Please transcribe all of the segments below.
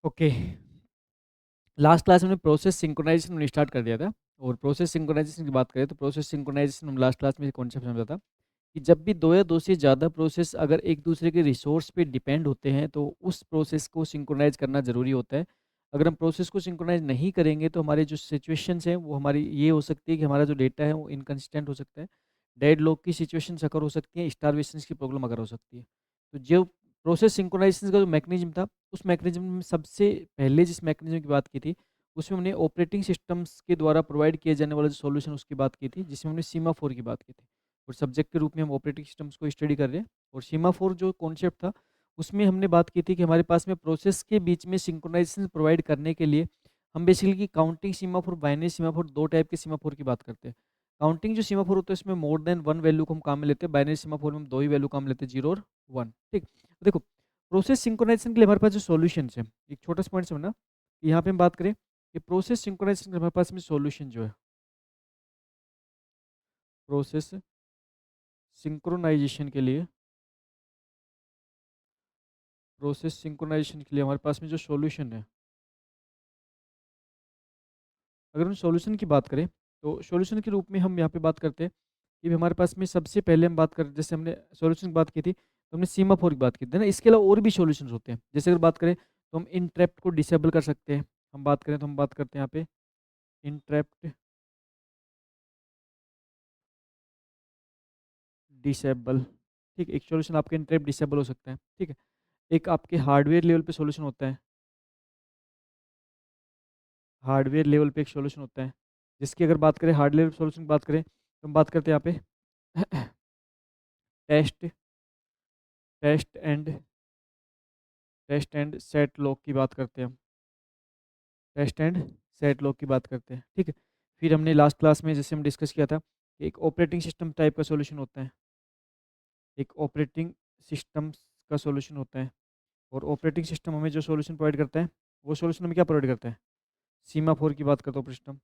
Okay. Last class में process synchronization हमने start कर दिया था। और प्रोसेस सिंक्रोनाइजेशन की बात करें तो प्रोसेस सिंक्रोनाइजेशन हम लास्ट क्लास में कॉन्सेप्ट समझा था कि जब भी दो या दो से ज़्यादा प्रोसेस अगर एक दूसरे के रिसोर्स पे डिपेंड होते हैं तो उस प्रोसेस को सिंक्रोनाइज करना ज़रूरी होता है। अगर हम प्रोसेस को सिंक्रोनाइज नहीं करेंगे तो हमारे जो सिचुएशंस हैं वो हमारी ये हो सकती है कि हमारा जो डेटा है वो इनकंसिस्टेंट हो सकता है, डेड लॉक की सिचुएशंस अगर हो सकती है, स्टारवेशन की प्रॉब्लम अगर हो सकती है। तो जो प्रोसेस सिंक्रोनाइजेशन का जो मैकेनिज्म था, उस मैकेनिज्म में सबसे पहले जिस मैकेनिज्म की बात की थी उसमें हमने ऑपरेटिंग सिस्टम्स के द्वारा प्रोवाइड किए जाने वाला जो सॉल्यूशन उसकी बात की थी, जिसमें हमने सीमाफोर की बात की थी। और सब्जेक्ट के रूप में हम ऑपरेटिंग सिस्टम्स को स्टडी कर रहे हैं। और सीमाफोर जो कॉन्सेप्ट था उसमें हमने बात की थी कि हमारे पास में प्रोसेस के बीच में सिंक्रोनाइजेशन प्रोवाइड करने के लिए हम बेसिकली की काउंटिंग सीमाफोर, बाइनरी सीमाफोर, दो टाइप के सीमाफोर की बात करते हैं। काउंटिंग जो सीमाफोर होता है उसमें मोर देन वन वैल्यू को हम काम में लेते हैं, बाइनरी सीमाफोर में हम दो ही वैल्यू काम में लेते हैं, जीरो और वन। ठीक, तो देखो प्रोसेस सिंक्रोनाइजेशन के लिए हमारे पास जो सॉल्यूशन है, एक छोटा सा पॉइंट समझना। यहाँ पे हम बात करें कि प्रोसेस सिंक्रोनाइजेशन के हमारे पास में सॉल्यूशन जो है, प्रोसेस सिंक्रोनाइजेशन के लिए, प्रोसेस सिंक्रोनाइजेशन के लिए हमारे पास में जो सॉल्यूशन है, अगर हम सॉल्यूशन की बात करें तो सॉल्यूशन के रूप में हम यहाँ पे बात करते हैं कि हमारे पास में सबसे पहले हम बात करें, जैसे हमने सॉल्यूशन की बात की थी तो हमने सीमाफोर की बात की थी ना। इसके अलावा और भी सॉल्यूशंस होते हैं। जैसे अगर बात करें तो हम इंट्रैप्ट को डिसेबल कर सकते हैं। हम बात करें तो हम बात करते हैं यहाँ पे इंट्रैप्ट डिसेबल। ठीक है, एक सॉल्यूशन आपके इंट्रैप्ट डिसेबल हो सकता है। ठीक है, एक आपके हार्डवेयर लेवल पे सॉल्यूशन होता है, हार्डवेयर लेवल पे एक सॉल्यूशन होता है जिसकी अगर बात करें, हार्डवेयर सॉल्यूशन की बात करें तो हम बात करते हैं यहाँ पे test test and test and set lock की बात करते हैं हम, टेस्ट एंड सेट लॉक की बात करते हैं। ठीक है, फिर हमने लास्ट क्लास में जैसे हम डिस्कस किया था कि एक ऑपरेटिंग सिस्टम टाइप का सॉल्यूशन होता है, एक ऑपरेटिंग सिस्टम का सॉल्यूशन होता है। और ऑपरेटिंग सिस्टम हमें जो सॉल्यूशन प्रोवाइड करता है वो सॉल्यूशन हमें क्या प्रोवाइड करता है, सीमा फोर की बात करता है ऑपरेटिंग सिस्टम।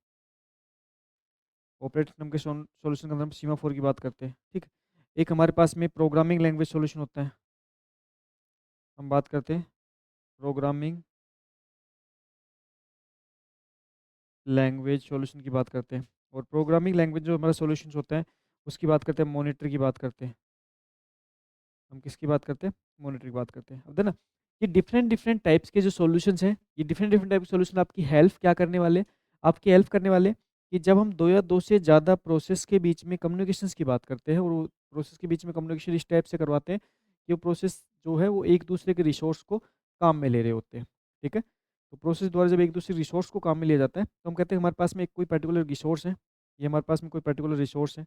ऑपरेटिंग सिस्टम के सॉल्यूशन के अंदर हम सीमा फोर की बात करते हैं। ठीक है, एक हमारे पास में प्रोग्रामिंग लैंग्वेज सॉल्यूशन होता है, हम बात करते हैं प्रोग्रामिंग लैंग्वेज सॉल्यूशन की बात करते हैं। और प्रोग्रामिंग लैंग्वेज जो हमारा सॉल्यूशन होता है उसकी बात करते हैं, मॉनिटर की बात करते हैं। हम किसकी बात करते हैं, मॉनिटर की बात करते हैं। अब ना ये डिफरेंट डिफरेंट टाइप्स के जो सॉल्यूशंस हैं, ये डिफरेंट डिफरेंट टाइप के सॉल्यूशन आपकी हेल्प क्या करने वाले, आपकी हेल्प करने वाले कि जब हम दो या दो से ज़्यादा प्रोसेस के बीच में कम्युनिकेशंस की बात करते हैं, और वो प्रोसेस के बीच में कम्युनिकेशन इस टाइप से करवाते हैं कि वो प्रोसेस जो है वो एक दूसरे के रिसोर्स को काम में ले रहे होते हैं। ठीक है, तो प्रोसेस द्वारा जब एक दूसरे रिसोर्स को काम में लिया जाता है तो हम कहते हैं हमारे पास में एक कोई पर्टिकुलर रिसोर्स है, ये हमारे पास में कोई पर्टिकुलर रिसोर्स है।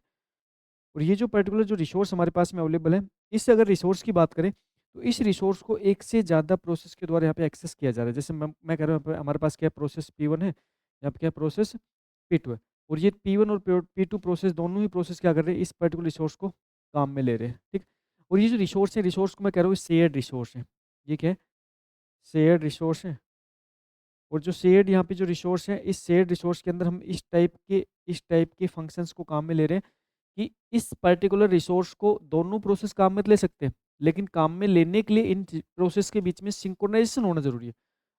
और ये जो पर्टिकुलर जो रिसोर्स हमारे पास में अवेलेबल है, इस अगर रिसोर्स की बात करें तो इस रिसोर्स को एक से ज़्यादा प्रोसेस के द्वारा यहाँ पे एक्सेस किया जा रहा है। जैसे मैं कह रहा हूँ हमारे पास क्या प्रोसेस P1 है, यहाँ पे क्या प्रोसेस P2 है। और ये P1 और P2 प्रोसेस दोनों ही प्रोसेस क्या कर रहे हैं, इस पर्टिकुलर रिसोर्स को काम में ले रहे हैं। ठीक, और ये जो रिसोर्स है, रिसोर्स को मैं कह रहा हूँ शेयर्ड रिसोर्स है। ये क्या है, शेयर्ड रिसोर्स है। और जो शेयर्ड यहाँ पे जो रिसोर्स है, इस शेयर्ड रिसोर्स के अंदर हम इस टाइप के फंक्शंस को काम में ले रहे हैं कि इस पर्टिकुलर रिसोर्स को दोनों प्रोसेस काम में तो ले सकते हैं, लेकिन काम में लेने के लिए इन प्रोसेस के बीच में सिंक्रोनाइजेशन होना जरूरी है।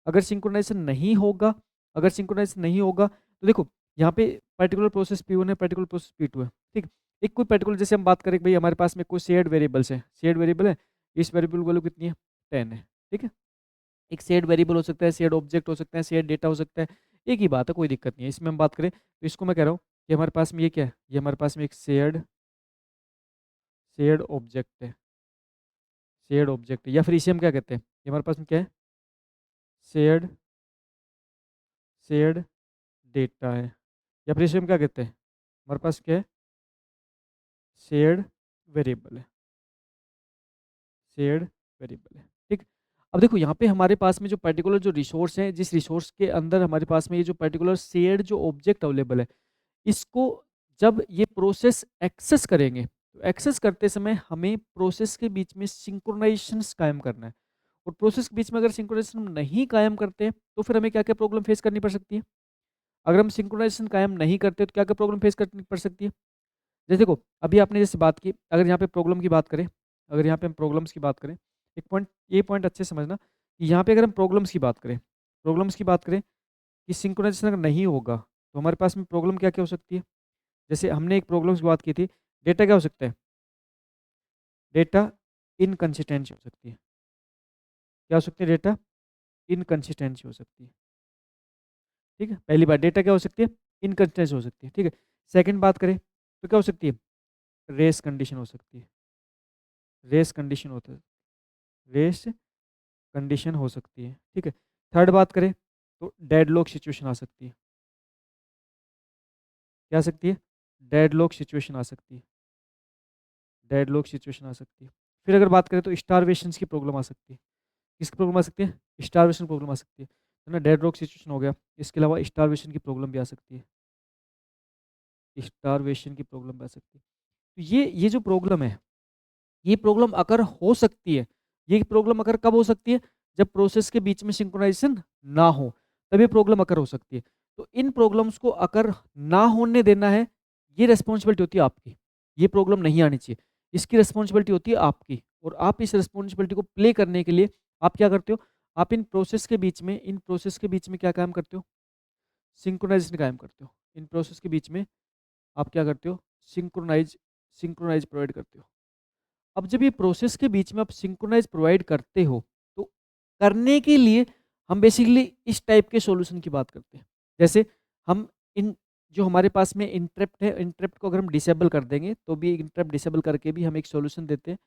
अगर सिंक्रोनाइजेशन नहीं होगा, अगर सिंक्रोनाइजेशन नहीं होगा तो देखो यहाँ पे पर्टिकुलर प्रोसेस P1 है, पर्टिकुलर प्रोसेस P2 है। ठीक, एक कोई पर्टिकुलर जैसे हम बात करें कि भाई हमारे पास में कोई शेयर्ड वेरिएबल्स है, शेयर्ड वेरिएबल है, इस वेरिएबल वैल्यू कितनी है, 10 है। ठीक है, एक शेयर्ड वेरिएबल हो सकता है, शेयर्ड ऑब्जेक्ट हो सकता है, शेयर्ड डेटा हो सकता है, एक ही बात है, कोई दिक्कत नहीं है। इसमें हम बात करें तो इसको मैं कह रहा हूँ कि हमारे पास में ये क्या है, ये हमारे पास में एक शेयर्ड शेयर्ड ऑब्जेक्ट है, शेयर्ड ऑब्जेक्ट है। या फिर इसे हम क्या कहते हैं, ये हमारे पास में क्या है, शेयर्ड शेयर्ड डेटा है। या फिर इसे हम क्या कहते हैं, हमारे पास क्या है, शेयर्ड वेरिएबल है, शेयर्ड वेरिएबल है। ठीक, अब देखो यहाँ पे हमारे पास में जो पर्टिकुलर जो रिसोर्स है, जिस रिसोर्स के अंदर हमारे पास में ये जो पर्टिकुलर शेयर्ड जो ऑब्जेक्ट अवेलेबल है, इसको जब ये प्रोसेस एक्सेस करेंगे तो एक्सेस करते समय हमें प्रोसेस के बीच में सिंक्रोनाइजेशन कायम करना है। और प्रोसेस के बीच में अगर सिंक्रोनाइजेशन हम नहीं कायम करते तो फिर हमें क्या क्या प्रॉब्लम फेस करनी पड़ सकती है। अगर हम सिंक्रोनाइजेशन कायम नहीं करते तो क्या क्या प्रॉब्लम फेस करनी पड़ सकती है। जैसे देखो अभी आपने जैसे बात की, अगर यहाँ पे प्रॉब्लम की बात करें, अगर यहाँ पे हम प्रॉब्लम्स की बात करें, एक पॉइंट, ये पॉइंट अच्छे से समझना कि यहाँ पे अगर हम प्रॉब्लम्स की बात करें प्रॉब्लम्स की बात करें कि सिंक्रोनाइजेशन अगर नहीं होगा तो हमारे पास में प्रॉब्लम क्या क्या हो सकती है। जैसे हमने एक प्रॉब्लम्स की बात की थी, डेटा क्या हो सकता है, डेटा इनकंसिस्टेंसी हो सकती है। क्या हो सकती है, डेटा इनकंसिस्टेंसी हो सकती है। ठीक है, पहली बात डेटा क्या हो सकती है, इनकंसिस्टेंसी हो सकती है। ठीक है, सेकंड बात करें तो क्या हो सकती है, रेस कंडीशन हो सकती है। रेस कंडीशन होता है, रेस कंडीशन हो सकती है। ठीक है, थर्ड बात करें तो डेडलॉक सिचुएशन आ सकती है। क्या आ सकती है, डेडलॉक सिचुएशन आ सकती है। डेडलॉक सिचुएशन आ सकती है। फिर अगर बात करें तो स्टारवेशन की प्रॉब्लम आ सकती है। किसकी प्रॉब्लम आ सकती है, स्टारवेशन प्रॉब्लम आ सकती है ना, डेडलॉक सिचुएशन हो गया। इसके अलावा स्टारवेशन की प्रॉब्लम भी आ सकती है। स्टारवेशन की प्रॉब्लम भी आ सकती है। तो ये जो प्रॉब्लम है, ये प्रॉब्लम अगर हो सकती है, ये प्रॉब्लम अगर कब हो सकती है, जब प्रोसेस के बीच में सिंक्रोनाइजेशन ना हो, तब ये प्रॉब्लम अकर हो सकती है। तो इन प्रॉब्लम्स को अगर ना होने देना है, ये रिस्पॉन्सिबिलिटी होती है आपकी। ये प्रॉब्लम नहीं आनी चाहिए, इसकी रिस्पॉन्सिबिलिटी होती है आपकी। और आप इस रिस्पॉन्सिबिलिटी को प्ले करने के लिए आप क्या करते हो, आप इन प्रोसेस के बीच में क्या काम करते हो, सिंक्रोनाइजेशन कायम करते हो। इन प्रोसेस के बीच में आप क्या करते हो, सिंक्रोनाइज सिंक्रोनाइज प्रोवाइड करते हो। अब जब ये प्रोसेस के बीच में आप सिंक्रोनाइज प्रोवाइड करते हो, तो करने के लिए हम बेसिकली इस टाइप के सॉल्यूशन की बात करते हैं। जैसे हम इन जो हमारे पास में इंटरप्ट है, इंटरप्ट को अगर हम डिसेबल कर देंगे तो भी इंटरप्ट डिसेबल करके भी हम एक सॉल्यूशन देते हैं।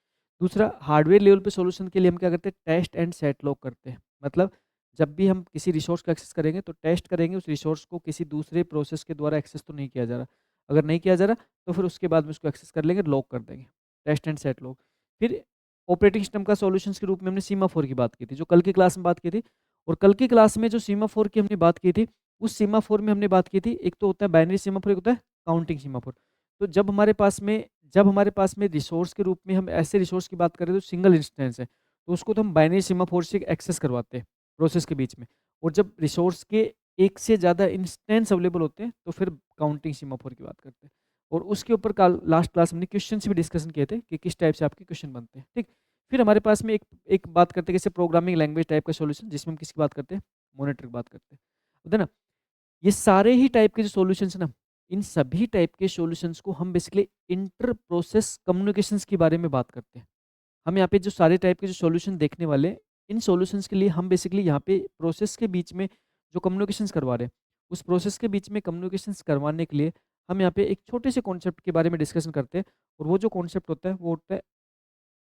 दूसरा, हार्डवेयर लेवल पे सॉल्यूशन के लिए हम क्या करते हैं, टेस्ट एंड सेट लॉक करते हैं। मतलब जब भी हम किसी रिसोर्स को एक्सेस करेंगे तो टेस्ट करेंगे उस रिसोर्स को किसी दूसरे प्रोसेस के द्वारा एक्सेस तो नहीं किया जा रहा। अगर नहीं किया जा रहा तो फिर उसके बाद में उसको एक्सेस कर लेंगे, लॉक कर देंगे, टेस्ट एंड सेट लॉक। फिर ऑपरेटिंग सिस्टम का सॉल्यूशंस के रूप में हमने सीमाफोर की बात की थी, जो कल की क्लास में बात की थी। और कल की क्लास में जो सीमाफोर की हमने बात की थी, उस सीमाफोर में हमने बात की थी, एक तो होता है बाइनरी सीमाफोर, एक होता है काउंटिंग सीमाफोर। तो जब हमारे पास में रिसोर्स के रूप में हम ऐसे रिसोर्स की बात करें तो सिंगल इंस्टेंस है, तो उसको तो हम बाइनरी सीमाफोर से एक्सेस करवाते हैं प्रोसेस के बीच में। और जब रिसोर्स के एक से ज़्यादा इंस्टेंस अवेलेबल होते हैं तो फिर काउंटिंग सीमाफोर की बात करते हैं। और उसके ऊपर कल लास्ट क्लास में क्वेश्चन भी डिस्कशन किए थे कि किस टाइप से आपके क्वेश्चन बनते हैं। ठीक, फिर हमारे पास में एक एक बात करते हैं जैसे प्रोग्रामिंग लैंग्वेज टाइप का सॉल्यूशन, जिसमें हम किसकी बात करते हैं, मॉनिटर की बात करते हैं, होता है ना। ये सारे ही टाइप के जो सॉल्यूशंस है ना, इन सभी टाइप के सॉल्यूशंस को हम बेसिकली इंटर प्रोसेस कम्युनिकेशंस के बारे में बात करते हैं। हम यहाँ पे जो सारे टाइप के जो सॉल्यूशन देखने वाले हैं, इन सॉल्यूशंस के लिए हम बेसिकली यहाँ पे प्रोसेस के बीच में जो कम्युनिकेशंस करवा रहे हैं, उस प्रोसेस के बीच में कम्युनिकेशंस करवाने के लिए हम यहाँ पे एक छोटे से कॉन्सेप्ट के बारे में डिस्कशन करते हैं। और वो जो कॉन्सेप्ट होता है वो होता है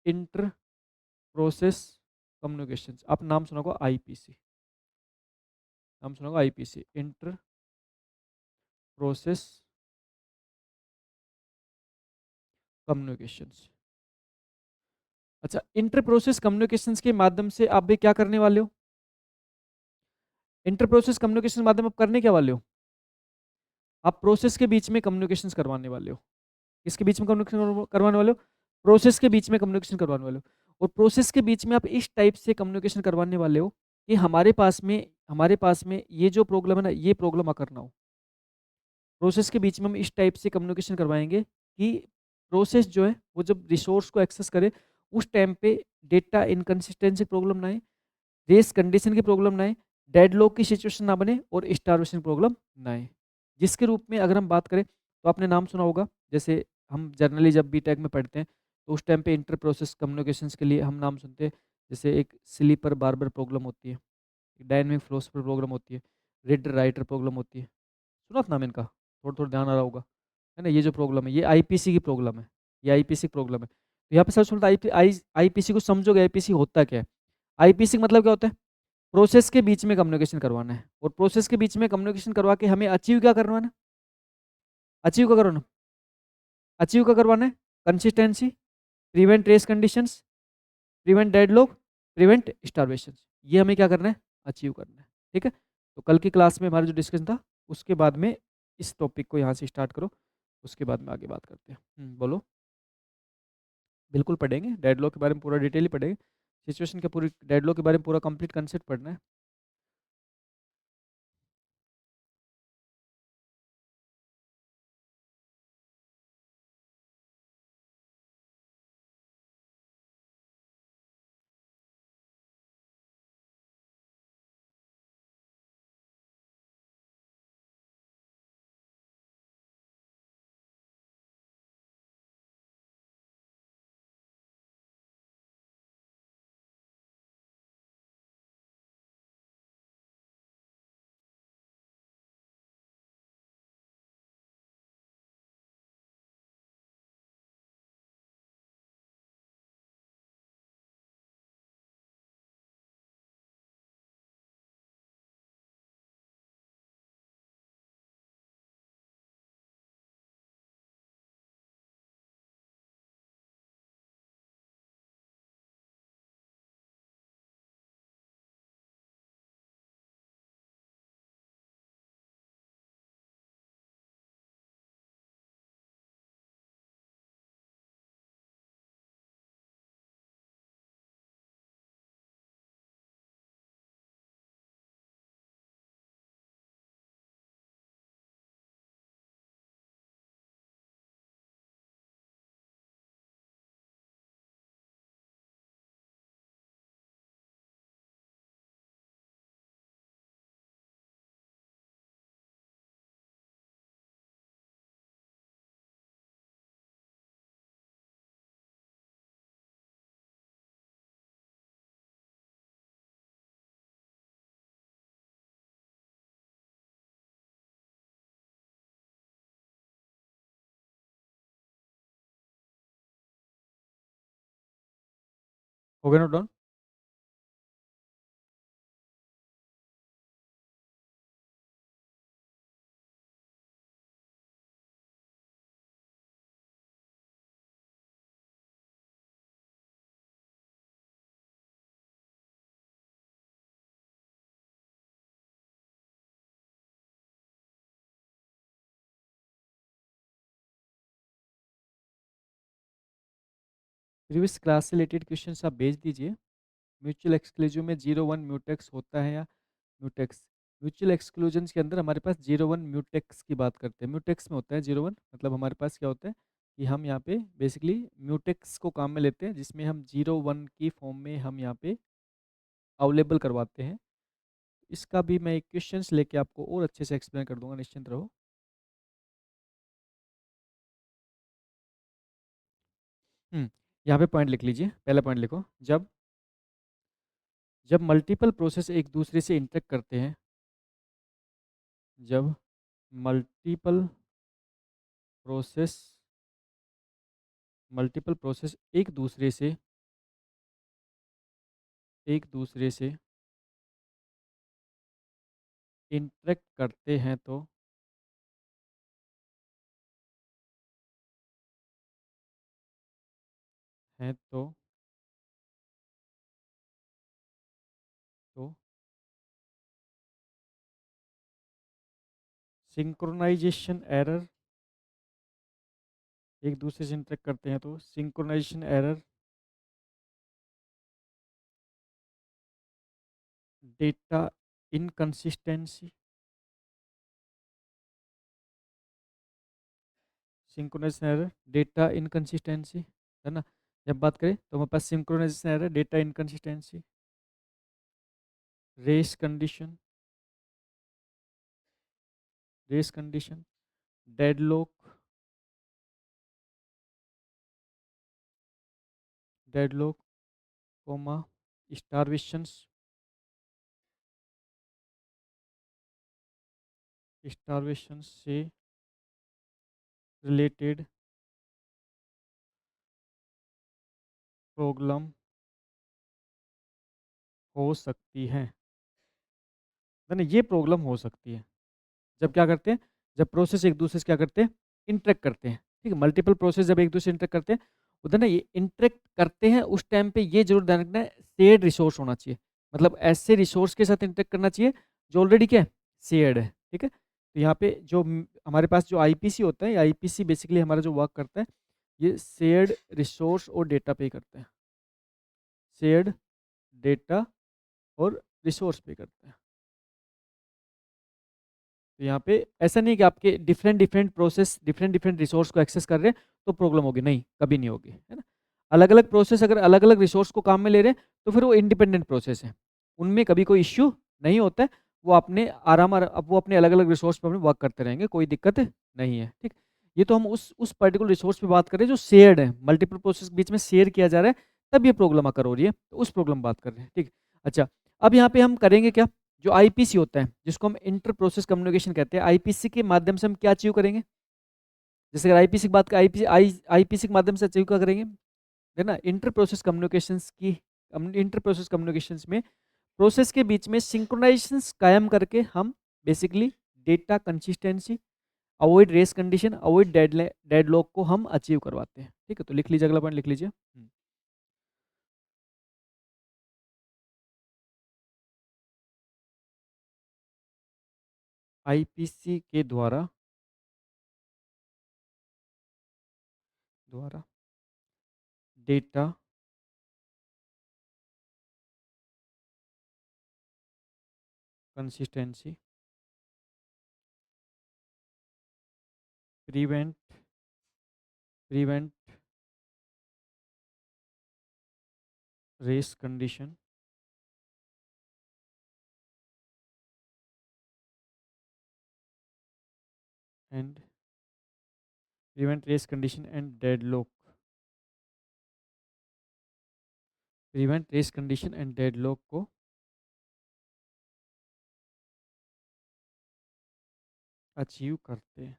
इंटर प्रोसेस कम्युनिकेशंस। आप नाम सुना होगा आईपीसी, नाम सुना होगा आईपीसी, इंटर प्रोसेस कम्युनिकेशंस। अच्छा, इंटर प्रोसेस कम्युनिकेशंस के माध्यम से आप भी क्या करने वाले हो, इंटर प्रोसेस कम्युनिकेशन के माध्यम आप करने क्या वाले हो, आप प्रोसेस के बीच में कम्युनिकेशंस करवाने वाले हो। किसके बीच में कम्युनिकेशन करवाने वाले हो, प्रोसेस के बीच में कम्युनिकेशन करवाने वाले हो। और प्रोसेस के बीच में आप इस टाइप से कम्युनिकेशन करवाने वाले हो कि हमारे पास में ये जो प्रॉब्लम है ना, ये प्रॉब्लम आकर ना हो। प्रोसेस के बीच में हम इस टाइप से कम्युनिकेशन करवाएंगे कि प्रोसेस जो है वो जब रिसोर्स को एक्सेस करे उस टाइम पे डेटा इनकन्सिस्टेंसी प्रॉब्लम ना आए, रेस कंडीशन की प्रॉब्लम ना आए, डेडलॉक की सिचुएशन ना बने और स्टारवेशन प्रॉब्लम ना आए। जिसके रूप में अगर हम बात करें तो आपने नाम सुना होगा, जैसे हम जनरली जब बीटेक में पढ़ते हैं तो उस टाइम पे इंटर प्रोसेस कम्युनिकेशंस के लिए हम नाम सुनते हैं। जैसे एक स्लीपर बार्बर प्रॉब्लम होती है, डायनेमिक फ्लोस्पर प्रॉब्लम होती है, रीडर राइटर प्रॉब्लम होती है। सुना था नाम इनका, थोड़ा थोड़ा ध्यान आ रहा होगा, है ना। ये जो प्रॉब्लम है ये आईपीसी की प्रॉब्लम है, ये आईपीसी प्रॉब्लम है। तो यहाँ पे सर सुनता आईपीसी को समझोगे, आईपीसी होता क्या है। आईपीसी का मतलब क्या होता है, प्रोसेस के बीच में कम्युनिकेशन करवाना है। और प्रोसेस के बीच में कम्युनिकेशन करवा के हमें अचीव क्या करवाना है, अचीव क्या करवाना, अचीव क्या करवाना है, consistency, prevent race conditions, prevent deadlock, prevent starvation. ये हमें क्या करना है, अचीव करना है। ठीक है, तो कल की क्लास में हमारा जो डिस्कशन था उसके बाद में इस टॉपिक को यहाँ से स्टार्ट करो, उसके बाद में आगे बात करते हैं। बोलो। बिल्कुल पढ़ेंगे, डेडलॉक के बारे में पूरा डिटेल ही पढ़ेंगे, सिचुएशन के पूरी डेडलॉक के बारे में पूरा कंप्लीट कंसेप्ट पढ़ना है। हो गया नोट डाउन? प्रीवियस क्लास से रिलेटेड क्वेश्चंस आप भेज दीजिए। म्यूचुअल एक्सक्लूजिव में 01 म्यूटेक्स होता है या म्यूटेक्स? म्यूचुअल एक्सक्लूजन के अंदर हमारे पास 01 म्यूटेक्स की बात करते हैं। म्यूटेक्स में होता है 01, मतलब हमारे पास क्या होता है कि हम यहाँ पे बेसिकली म्यूटेक्स को काम में लेते हैं, जिसमें हम 01 की फॉर्म में हम यहाँ पे अवेलेबल करवाते हैं। इसका भी मैं एक क्वेश्चंस लेके आपको और अच्छे से एक्सप्लेन कर दूंगा, निश्चिंत रहो। यहाँ पे पॉइंट लिख लीजिए, पहला पॉइंट लिखो। जब जब मल्टीपल प्रोसेस एक दूसरे से इंटरेक्ट करते हैं, जब मल्टीपल प्रोसेस मल्टीपल प्रोसेस एक दूसरे से इंटरेक्ट करते हैं तो तो सिंक्रोनाइजेशन एरर, एक दूसरे से इंटरेक्ट करते हैं तो synchronization error, data inconsistency, synchronization error, data inconsistency, है ना? जब बात करें तो हमारे पास synchronization error, data inconsistency, race condition, deadlock, deadlock, comma, starvations, starvation से रिलेटेड प्रॉब्लम हो सकती है ना? ये प्रॉब्लम हो सकती है जब क्या करते हैं, जब प्रोसेस एक दूसरे से क्या करते हैं, इंटरेक्ट करते हैं। ठीक है, मल्टीपल प्रोसेस जब एक दूसरे से इंटरेक्ट करते हैं, उधर ना ये इंटरेक्ट करते हैं उस टाइम पे ये जरूर ध्यान रखना है, शेयर्ड रिसोर्स होना चाहिए। मतलब ऐसे रिसोर्स के साथ इंटरेक्ट करना चाहिए जो ऑलरेडी क्या है, शेयर्ड है। ठीक है, तो यहाँ पे जो हमारे पास जो आईपीसी होता है, आईपीसी बेसिकली हमारा जो वर्क करता है, ये शेयर्ड रिसोर्स और डेटा पे करता है। शेयर्ड डेटा और रिसोर्स पे करता है। तो यहाँ पे ऐसा नहीं कि आपके different different process different different resource को एक्सेस कर रहे हैं तो प्रॉब्लम होगी, नहीं, कभी नहीं होगी, है ना? अलग अलग प्रोसेस अगर अलग अलग रिसोर्स को काम में ले रहे हैं तो फिर वो इंडिपेंडेंट प्रोसेस है, उनमें कभी कोई इश्यू नहीं होता है। वो अपने अब वो अपने अलग अलग रिसोर्स पर वर्क करते रहेंगे, कोई दिक्कत नहीं है। ठीक, ये तो हम उस पर्टिकुलर रिसोर्स पे बात कर रहे हैं जो शेयर्ड है, मल्टीपल प्रोसेस के बीच में शेयर किया जा रहा है, तब ये प्रॉब्लम अकर हो रही है, तो उस प्रॉब्लम बात कर रहे हैं। ठीक, अच्छा, अब यहाँ पे हम करेंगे क्या, जो आईपीसी होता है जिसको हम इंटर प्रोसेस कम्युनिकेशन कहते हैं, आईपीसी के माध्यम से हम क्या अचीव करेंगे? जैसे अगर आईपीसी की बात करें, आईपीसी के माध्यम से अचीव क्या करेंगे, है ना? इंटर प्रोसेस कम्युनिकेशंस में प्रोसेस के बीच में सिंक्रोनाइजेशंस कायम करके हम basically data consistency, avoid race condition, avoid deadlock को हम अचीव करवाते हैं। ठीक है, तो लिख लीजिए, अगला पॉइंट लिख लीजिए। आईपीसी के द्वारा data consistency, prevent prevent race condition and deadlock, prevent race condition and deadlock को अचीव करते हैं।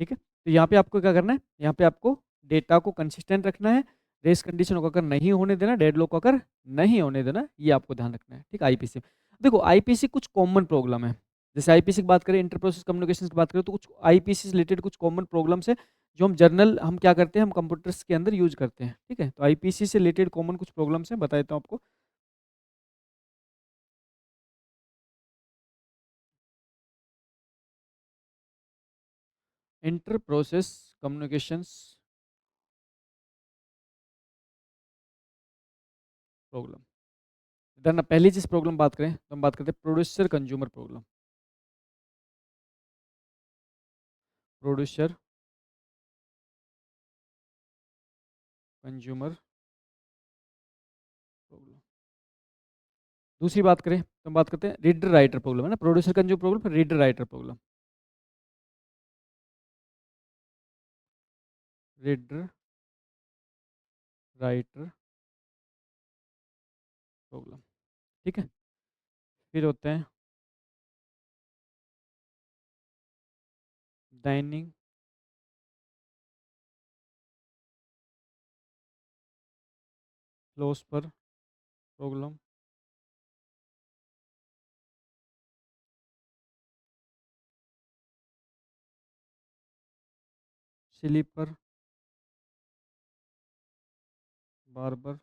ठीक है, तो यहाँ पे आपको क्या करना है, यहाँ पे आपको डेटा को कंसिस्टेंट रखना है, रेस कंडीशन को अगर नहीं होने देना, डेडलॉक को अगर नहीं होने देना, ये आपको ध्यान रखना है। ठीक, आईपीसी देखो, आईपीसी कुछ कॉमन प्रॉब्लम है। जैसे आईपीसी की बात करें, इंटर प्रोसेस कम्युनिकेशन की बात करें, तो कुछ आईपीसी से रिलेटेड कुछ कॉमन प्रॉब्लम्स है जो हम क्या करते हैं, हम कंप्यूटर्स के अंदर यूज करते हैं। ठीक है, तो आईपीसी से रिलेटेड कॉमन कुछ प्रॉब्लम्स हैं, बता देता हूँ आपको। इंटर प्रोसेस कम्युनिकेशंस प्रॉब्लम, इधर ना पहली चीज प्रॉब्लम बात करें तो हम बात करते हैं producer consumer problem. Producer consumer problem. दूसरी बात करें तो हम बात करते हैं रीडर राइटर प्रॉब्लम, है ना, प्रोड्यूसर कंज्यूमर प्रॉब्लम, फिर reader writer problem. Reader writer problem. ठीक है, फिर होते हैं डाइनिंग फ्लोस पर प्रॉब्लम। Sleeper barber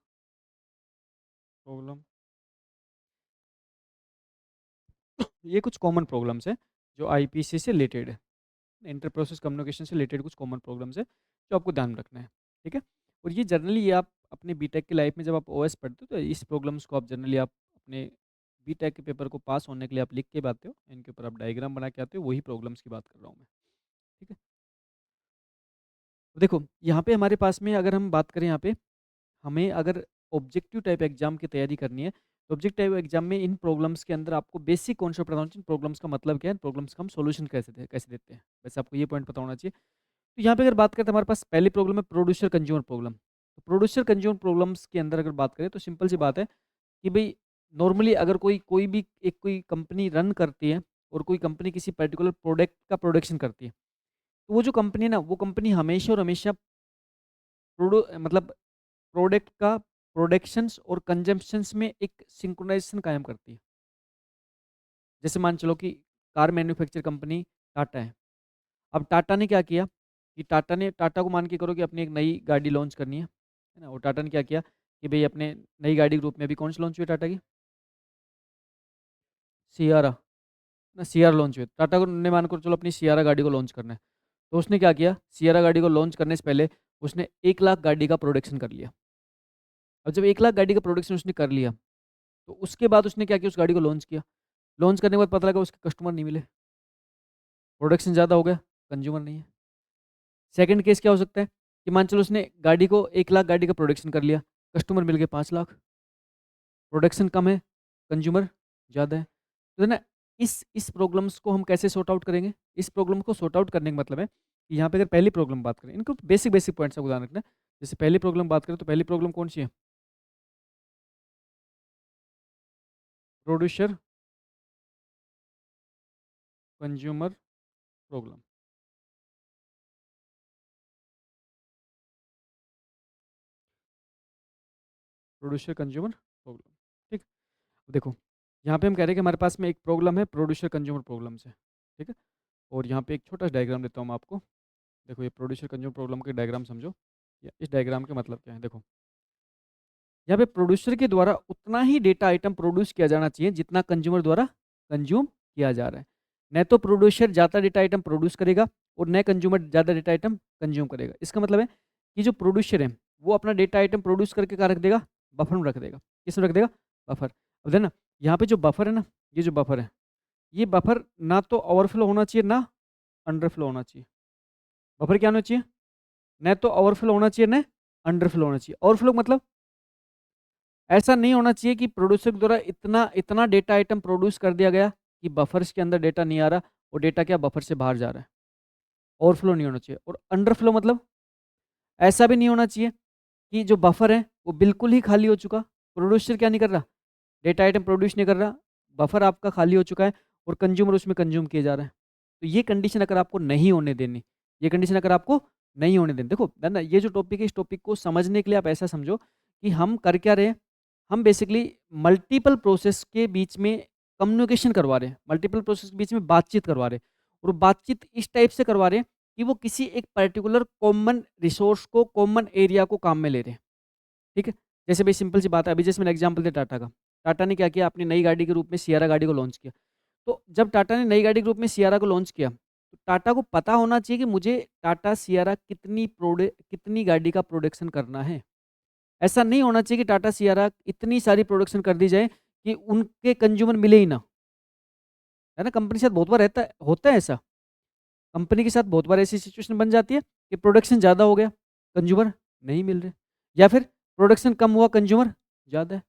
problem. ये कुछ कॉमन प्रॉब्लम्स है जो आईपीसी से रिलेटेड है, इंटर प्रोसेस कम्युनिकेशन से रिलेटेड कुछ कॉमन प्रॉब्लम्स है जो आपको ध्यान में रखना है। ठीक है, और ये जनरली ये आप अपने बीटेक की लाइफ में जब आप ओएस पढ़ते हो तो इस प्रॉब्लम्स को आप जनरली आप अपने बीटेक के पेपर को पास होने के लिए आप लिख के आते हो, इनके ऊपर आप डायग्राम बना के आते हो, वही प्रॉब्लम्स की बात कर रहा हूँ मैं। ठीक है, तो देखो यहाँ पे हमारे पास में अगर हम बात करें, यहाँ पे हमें अगर ऑब्जेक्टिव टाइप एग्जाम की तैयारी करनी है तो ऑब्जेक्टिव टाइप एग्जाम में इन प्रॉब्लम्स के अंदर आपको बेसिक कॉन्सेप्ट पता होना चाहिए, प्रॉब्लम्स का मतलब क्या है, प्रॉब्लम्स का हम सॉल्यूशन कैसे देते हैं, वैसे आपको ये पॉइंट पता होना चाहिए। तो यहाँ पे अगर बात करें तो हमारे पास पहली प्रॉब्लम है प्रोड्यूसर कंज्यूमर प्रॉब्लम। तो प्रोड्यूसर कंज्यूमर प्रॉब्लम्स के अंदर अगर बात करें तो सिंपल सी बात है कि भाई नॉर्मली अगर कोई कोई भी एक कोई कंपनी रन करती है और कोई कंपनी किसी पर्टिकुलर प्रोडक्ट का प्रोडक्शन करती है, तो वो जो कंपनी है ना, वो कंपनी हमेशा और हमेशा मतलब प्रोडक्ट का प्रोडक्शंस और कंजम्पशंस में एक सिंक्रोनाइजेशन कायम करती है। जैसे मान चलो कि कार मैन्युफैक्चर कंपनी टाटा है। अब टाटा ने क्या किया कि टाटा को मान के करो कि अपनी एक नई गाड़ी लॉन्च करनी है ना, और टाटा ने क्या किया कि भाई अपने नई गाड़ी ग्रुप में अभी कौन सी लॉन्च हुई टाटा की, सियारा ना, सियारा लॉन्च हुई। टाटा को ने मान कर चलो अपनी सियारा गाड़ी को लॉन्च करना है, तो उसने क्या किया, सियारा गाड़ी को लॉन्च करने से पहले उसने 1 लाख गाड़ी का प्रोडक्शन कर लिया। अब जब 1 लाख गाड़ी का प्रोडक्शन उसने कर लिया, तो उसके बाद उसने क्या किया, उस गाड़ी को लॉन्च किया। लॉन्च करने के बाद पता लगा उसके कस्टमर नहीं मिले, प्रोडक्शन ज़्यादा हो गया, कंज्यूमर नहीं है। सेकंड केस क्या हो सकता है कि मान चलो उसने गाड़ी को 1 लाख गाड़ी का प्रोडक्शन कर लिया, कस्टमर मिल गए 5 लाख, प्रोडक्शन कम है, कंज्यूमर ज़्यादा है। तो है ना, इस प्रॉब्लम्स को हम कैसे सॉर्ट आउट करेंगे, इस प्रॉब्लम को सॉर्ट आउट करने का मतलब है कि यहाँ पे अगर पहली प्रॉब्लम बात करें, इनको बेसिक बेसिक पॉइंट्स का ध्यान रखना है। जैसे पहली प्रॉब्लम बात करें तो पहली प्रॉब्लम कौन सी है, producer consumer problem. Producer consumer problem. ठीक, देखो यहाँ पे हम कह रहे हैं कि हमारे पास में एक प्रॉब्लम है प्रोड्यूसर कंज्यूमर प्रॉब्लम से। ठीक है, और यहाँ पे एक छोटा सा डायग्राम देता हूँ मैं आपको। देखो ये प्रोड्यूसर कंज्यूमर प्रॉब्लम के डायग्राम समझो, इस डायग्राम का मतलब क्या है। देखो यहाँ पे प्रोड्यूसर के द्वारा उतना ही डेटा आइटम प्रोड्यूस किया जाना चाहिए जितना कंज्यूमर द्वारा कंज्यूम किया जा रहा है। न तो प्रोड्यूसर ज़्यादा डेटा आइटम प्रोड्यूस करेगा और न कंज्यूमर ज़्यादा डेटा आइटम कंज्यूम करेगा। इसका मतलब है कि जो प्रोड्यूसर है वो अपना डेटा आइटम प्रोड्यूस करके कहाँ रख देगा, बफर में रख देगा। किस में रख देगा, बफर। अब है ना, यहाँ पे जो बफर है ना, ये जो बफर है, ये बफर ना तो ओवरफ्लो होना चाहिए ना अंडरफ्लो होना चाहिए। बफर क्या होना चाहिए, न तो ओवरफ्लो होना चाहिए न अंडरफ्लो होना चाहिए। ओवरफ्लो मतलब ऐसा नहीं होना चाहिए कि प्रोड्यूसर द्वारा इतना इतना डेटा आइटम प्रोड्यूस कर दिया गया कि बफर्स के अंदर डेटा नहीं आ रहा और डेटा क्या बफर से बाहर जा रहा है। ओवरफ्लो नहीं होना चाहिए। और अंडरफ्लो मतलब ऐसा भी नहीं होना चाहिए कि जो बफर है वो बिल्कुल ही खाली हो चुका, प्रोड्यूसर क्या नहीं कर रहा, डेटा आइटम प्रोड्यूस नहीं कर रहा, बफर आपका खाली हो चुका है और कंज्यूमर उसमें कंज्यूम किए जा रहा है। तो ये कंडीशन अगर आपको नहीं होने देनी, ये कंडीशन अगर आपको नहीं होने देना। देखो ना, ये जो टॉपिक है, इस टॉपिक को समझने के लिए आप ऐसा समझो कि हम कर क्या रहे हैं। हम बेसिकली मल्टीपल प्रोसेस के बीच में कम्युनिकेशन करवा रहे हैं, मल्टीपल प्रोसेस के बीच में बातचीत करवा रहे हैं, और बातचीत इस टाइप से करवा रहे हैं कि वो किसी एक पर्टिकुलर कॉमन रिसोर्स को, कॉमन एरिया को काम में ले रहे हैं। ठीक है, जैसे भाई सिंपल सी बात है, अभी जैसे मैंने एग्जाम्पल दिया टाटा का। टाटा ने क्या किया, अपनी नई गाड़ी के रूप में सियारा गाड़ी को लॉन्च किया। तो जब टाटा ने नई गाड़ी के रूप में सियारा को लॉन्च किया, तो टाटा को पता होना चाहिए कि मुझे टाटा सियारा कितनी गाड़ी का प्रोडक्शन करना है। ऐसा नहीं होना चाहिए कि टाटा सियारा इतनी सारी प्रोडक्शन कर दी जाए कि उनके कंज्यूमर मिले ही ना। है ना, कंपनी के साथ बहुत बार रहता है, होता है ऐसा। कंपनी के साथ बहुत बार ऐसी सिचुएशन बन जाती है कि प्रोडक्शन ज़्यादा हो गया, कंज्यूमर नहीं मिल रहे, या फिर प्रोडक्शन कम हुआ, कंज्यूमर ज़्यादा है।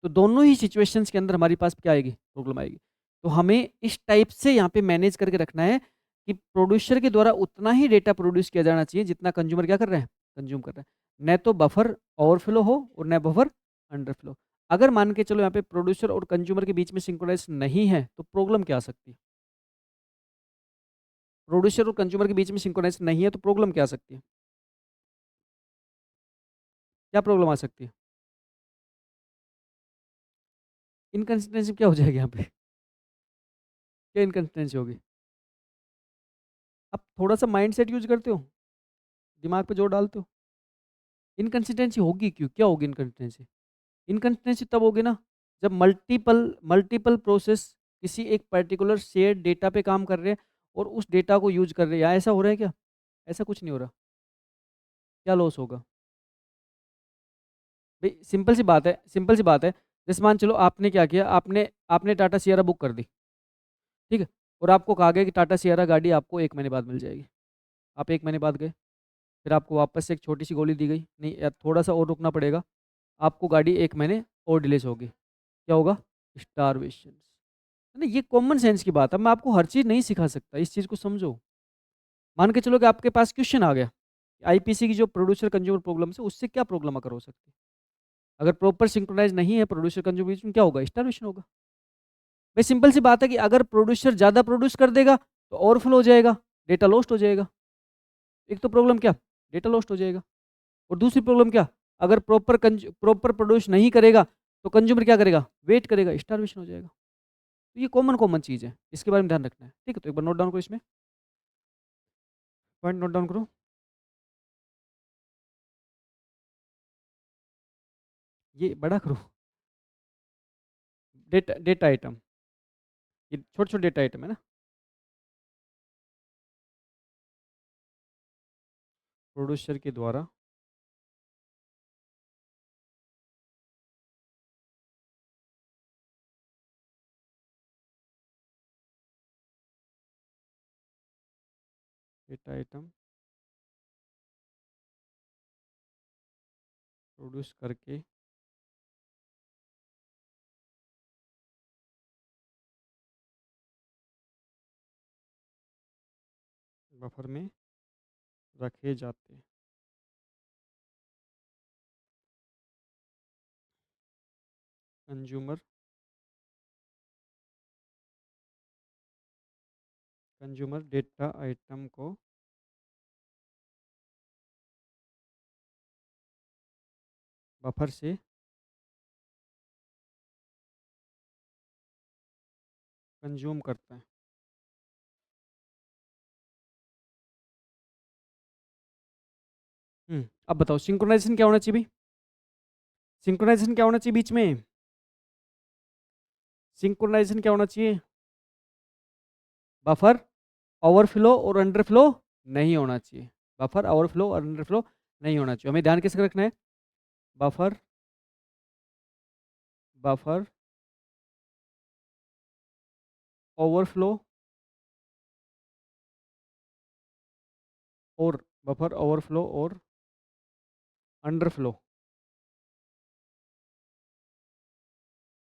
तो दोनों ही सिचुएशंस के अंदर हमारे पास क्या आएगी, प्रॉब्लम आएगी। तो हमें इस टाइप से यहाँ पे मैनेज करके रखना है कि प्रोड्यूसर के द्वारा उतना ही डेटा प्रोड्यूस किया जाना चाहिए जितना कंज्यूमर क्या कर रहे हैं, कंज्यूम कर रहे हैं। न तो बफर ओवरफ्लो हो और न बफर अंडरफ्लो। अगर मान के चलो यहाँ पे प्रोड्यूसर और कंज्यूमर के बीच में सिंक्रोनाइज नहीं है, तो प्रॉब्लम क्या आ सकती है। प्रोड्यूसर और कंज्यूमर के बीच में सिंक्रोनाइज नहीं है तो प्रॉब्लम क्या आ सकती है, क्या प्रॉब्लम आ सकती है। इनकन्सिस्टेंसी क्या हो जाएगी यहाँ पे, क्या इनकन्सिस्टेंसी होगी। आप थोड़ा सा माइंड सेट यूज करते हो, दिमाग पे जोर डालते हो। इनकन्सिस्टेंसी होगी क्यों, क्या होगी इनकन्सिस्टेंसी। इनकन्सिस्टेंसी तब होगी ना, जब मल्टीपल मल्टीपल प्रोसेस किसी एक पर्टिकुलर शेयर डेटा पे काम कर रहे हैं और उस डेटा को यूज कर रहे हैं। या ऐसा हो रहा है क्या, ऐसा कुछ नहीं हो रहा। क्या लॉस होगा भाई, सिंपल सी बात है, सिंपल सी बात है। जैसे मान चलो आपने क्या किया, आपने आपने टाटा सियारा बुक कर दी, ठीक है, और आपको कहा गया कि टाटा सियारा गाड़ी आपको 1 महीने बाद मिल जाएगी। आप 1 महीने बाद गए, फिर आपको वापस से एक छोटी सी गोली दी गई, नहीं यार थोड़ा सा और रुकना पड़ेगा, आपको गाड़ी 1 महीने और डिलेस होगी। क्या होगा, स्टारवेशन। है ना, ये कॉमन सेंस की बात है, मैं आपको हर चीज़ नहीं सिखा सकता, इस चीज़ को समझो। मान के चलो कि आपके पास क्वेश्चन आ गया, आईपीसी की जो प्रोड्यूसर कंज्यूमर प्रॉब्लम है उससे क्या प्रॉब्लम अगर हो सकती है। अगर प्रॉपर सिंक्रोनाइज नहीं है प्रोड्यूसर कंज्यूमर बीच में, क्या होगा, स्टारवेशन होगा। भाई सिंपल सी बात है कि अगर प्रोड्यूसर ज़्यादा प्रोड्यूस कर देगा तो ओवरफ्लो हो जाएगा, डेटा लॉस्ट हो जाएगा। एक तो प्रॉब्लम क्या, डेटा लॉस्ट हो जाएगा। और दूसरी प्रॉब्लम क्या, अगर प्रॉपर प्रोड्यूस नहीं करेगा तो कंज्यूमर क्या करेगा, वेट करेगा, स्टारवेशन हो जाएगा। तो ये कॉमन कॉमन चीज़ है, इसके बारे में ध्यान रखना है। ठीक है, तो एक बार नोट डाउन करो, इसमें पॉइंट नोट डाउन करो। ये बड़ा करो, डेटा डेटा आइटम, ये छोटे छोटे डेटा आइटम है ना। प्रोड्यूसर के द्वारा डेटा आइटम प्रोड्यूस करके बफर में रखे जाते हैं। कंज्यूमर कंज्यूमर डेटा आइटम को बफर से कंज्यूम करता है। अब बताओ सिंक्रोनाइजेशन क्या होना चाहिए भाई, सिंक्रोनाइजेशन क्या होना चाहिए बीच में, सिंक्रोनाइजेशन क्या होना चाहिए, बफर ओवरफ्लो और अंडरफ्लो नहीं होना चाहिए। बफर ओवरफ्लो और अंडरफ्लो नहीं होना चाहिए। हमें ध्यान किसका रखना है, बफर बफर ओवरफ्लो और बफर ओवरफ्लो और अंडरफ्लो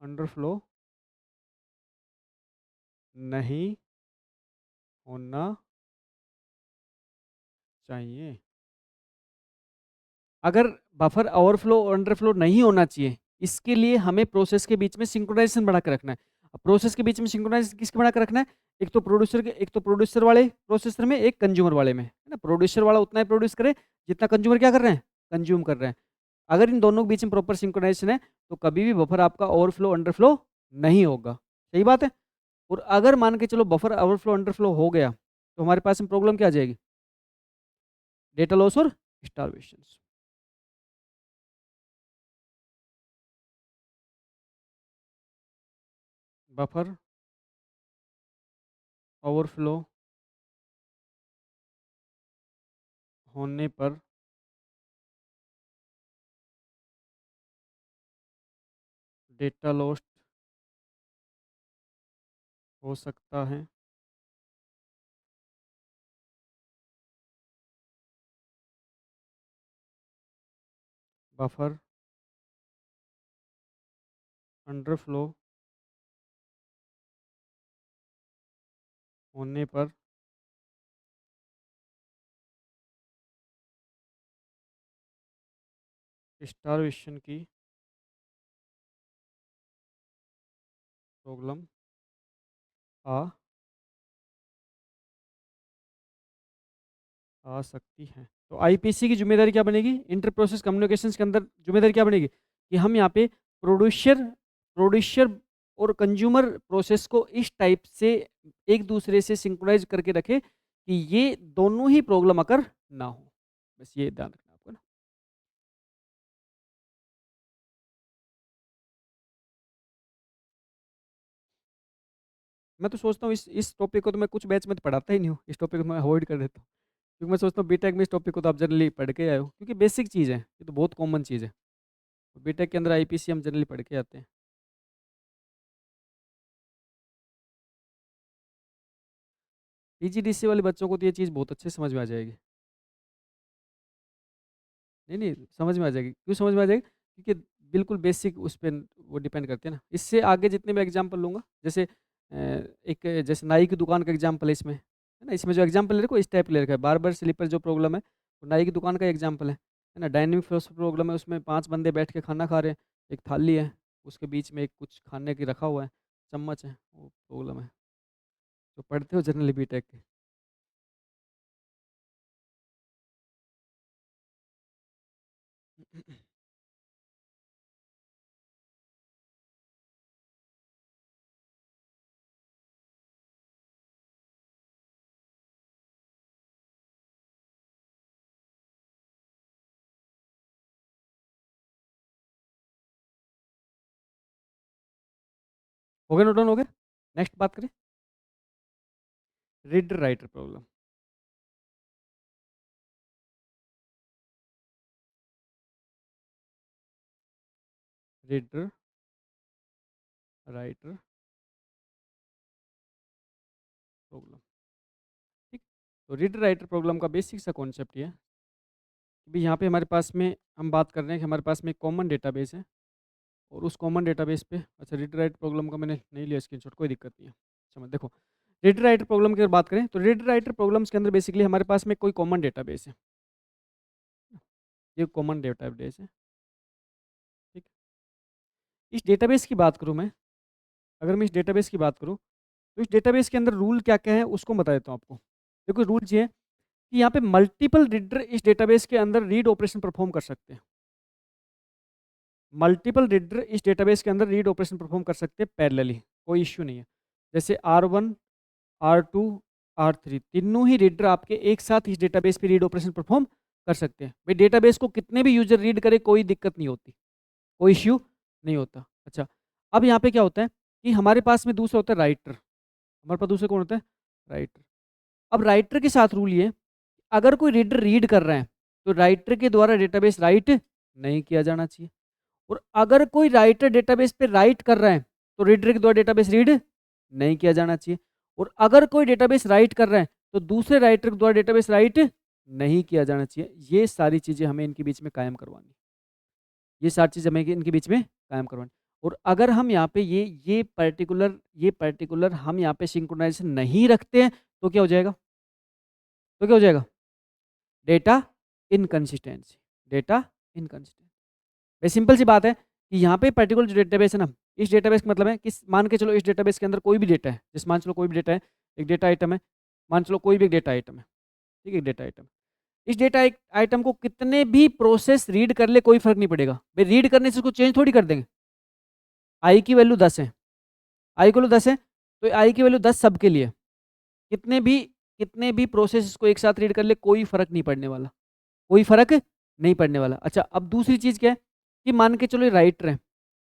अंडरफ्लो नहीं होना चाहिए। अगर बफर ओवरफ्लो और अंडरफ्लो नहीं होना चाहिए, इसके लिए हमें प्रोसेस के बीच में सिंक्रोनाइजेशन बढ़ा के रखना है। अब प्रोसेस के बीच में सिंक्रोनाइज किसके बना के रखना है, एक तो प्रोड्यूसर वाले प्रोसेसर में, एक कंज्यूमर वाले में, है ना। प्रोड्यूसर वाला उतना ही प्रोड्यूस करे जितना कंज्यूमर क्या कर रहे हैं, कंज्यूम कर रहे हैं। अगर इन दोनों के बीच में प्रॉपर सिंक्रोनाइजेशन है तो कभी भी बफर आपका ओवरफ्लो अंडरफ्लो नहीं होगा। सही बात है। और अगर मान के चलो बफर ओवरफ्लो अंडरफ्लो हो गया तो हमारे पास में प्रॉब्लम क्या आ जाएगी, डेटा लॉस और स्टारवेशन। बफर ओवरफ्लो होने पर डेटा लॉस हो सकता है। बफर अंडरफ्लो होने पर स्टारवेशन की प्रॉब्लम आ सकती है। तो आईपीसी की जिम्मेदारी क्या बनेगी, इंटर प्रोसेस कम्युनिकेशंस के अंदर जिम्मेदारी क्या बनेगी कि हम यहाँ पे प्रोड्यूसर प्रोड्यूसर और कंज्यूमर प्रोसेस को इस टाइप से एक दूसरे से सिंक्रोनाइज करके रखे कि ये दोनों ही प्रॉब्लम अकर ना हो। बस ये ध्यान रखना आपको ना। मैं तो सोचता हूँ इस टॉपिक को तो मैं कुछ बैच में तो पढ़ाता ही नहीं हूँ, इस टॉपिक को मैं अवॉइड कर देता हूँ। क्योंकि मैं सोचता हूँ बीटेक में इस टॉपिक को तो आप जनरली पढ़ के आए हो, क्योंकि बेसिक चीज़ है, ये तो बहुत कॉमन चीज़ है। बीटेक के अंदर आईपीसी हम जनरली पढ़ के आते हैं। पीजीडीसी वाले बच्चों को तो ये चीज़ बहुत अच्छे से समझ में आ जाएगी। नहीं नहीं, समझ में आ जाएगी। क्यों समझ में आ जाएगी, क्योंकि बिल्कुल बेसिक उस पर वो डिपेंड करते हैं ना। इससे आगे जितने मैं एग्जांपल लूँगा, जैसे एक जैसे नाई की दुकान का एग्जांपल है इसमें, है ना। इसमें जो एग्जांपल ले रखो इस टाइप ले रखा है, बार बार स्लीपर जो प्रॉब्लम है वो नाई की दुकान का एग्जांपल है ना। डाइनिंग फ्लोर प्रॉब्लम है, उसमें 5 बंदे बैठ के खाना खा रहे हैं, एक थाली है, उसके बीच में एक कुछ खाने की रखा हुआ है, चम्मच है, वो प्रॉब्लम है। तो पढ़ते हो जनरली बीटेक के। हो गया, नोट डाउन हो गया। नेक्स्ट बात करें, reader writer problem. Reader writer problem. ठीक। तो रीडर राइटर प्रॉब्लम का बेसिक सा कॉन्सेप्ट ये है कि भाई यहाँ पे हमारे पास में हम बात कर रहे हैं कि हमारे पास में एक कॉमन डेटाबेस है, और उस कॉमन डेटाबेस पे, अच्छा रीडर राइटर प्रॉब्लम का मैंने नहीं लिया स्क्रीनशॉट, कोई दिक्कत नहीं है। समझ देखो, रीडर राइटर प्रॉब्लम की अगर बात करें तो रीडर राइटर प्रॉब्लम्स के अंदर बेसिकली हमारे पास में कोई कॉमन डेटाबेस है, ये कॉमन डेटाबेस है। ठीक। इस डेटाबेस की बात करूँ मैं, अगर मैं इस डेटाबेस की बात करूँ तो इस डेटाबेस के अंदर रूल क्या क्या है उसको बता देता हूँ आपको। देखो रूल ये है कि यहाँ पे मल्टीपल रीडर इस डेटाबेस के अंदर रीड ऑपरेशन परफॉर्म कर सकते हैं। मल्टीपल रीडर इस डेटाबेस के अंदर रीड ऑपरेशन परफॉर्म कर सकते हैं पैरेलली, कोई इश्यू नहीं है। जैसे R1, R2, R3 तीनों ही रीडर आपके एक साथ इस डेटाबेस पे रीड ऑपरेशन परफॉर्म कर सकते हैं। भाई डेटाबेस को कितने भी यूजर रीड करे कोई दिक्कत नहीं होती, कोई इश्यू नहीं होता। अच्छा, अब यहाँ पे क्या होता है कि हमारे पास में दूसरा होता है राइटर। हमारे पास दूसरा कौन होता है, राइटर। अब राइटर के साथ रूल ये, अगर कोई रीडर रीड कर रहा है तो राइटर के द्वारा डेटाबेस राइट नहीं किया जाना चाहिए, और अगर कोई राइटर डेटाबेस पे राइट कर रहा है तो रीडर के द्वारा डेटाबेस रीड नहीं किया जाना चाहिए, और अगर कोई डेटाबेस राइट कर रहा है तो दूसरे राइटर के द्वारा डेटाबेस राइट नहीं किया जाना चाहिए। ये सारी चीज़ें हमें इनके बीच में कायम करवानी, ये सारी चीज़ हमें इनके बीच में कायम करवानी। और अगर हम यहाँ पे ये पर्टिकुलर हम यहाँ पे सिंक्रोनाइजेशन नहीं रखते हैं तो क्या हो जाएगा, तो क्या हो जाएगा, data inconsistency, data inconsistency. Simple सी बात है कि यहाँ पे पर्टिकुलर जो डेटाबेस है ना, इस डेटाबेस का मतलब है कि मान के चलो इस डेटाबेस के अंदर कोई भी डेटा है, जिस मान चलो कोई भी डेटा है, एक डेटा आइटम है, मान चलो कोई भी एक डेटा आइटम है, ठीक है, एक डेटा आइटम। इस डेटा आइटम को कितने भी प्रोसेस रीड कर ले कोई फर्क नहीं पड़ेगा भाई, रीड करने से उसको चेंज थोड़ी कर देंगे। आई की वैल्यू 10 है, आई की वैल्यू 10 है, तो आई की वैल्यू 10 सबके लिए, कितने भी प्रोसेस इसको एक साथ रीड कर ले कोई फर्क नहीं पड़ने वाला, कोई फर्क नहीं पड़ने वाला। अच्छा, अब दूसरी चीज क्या है कि मान के चलो ये राइटर है,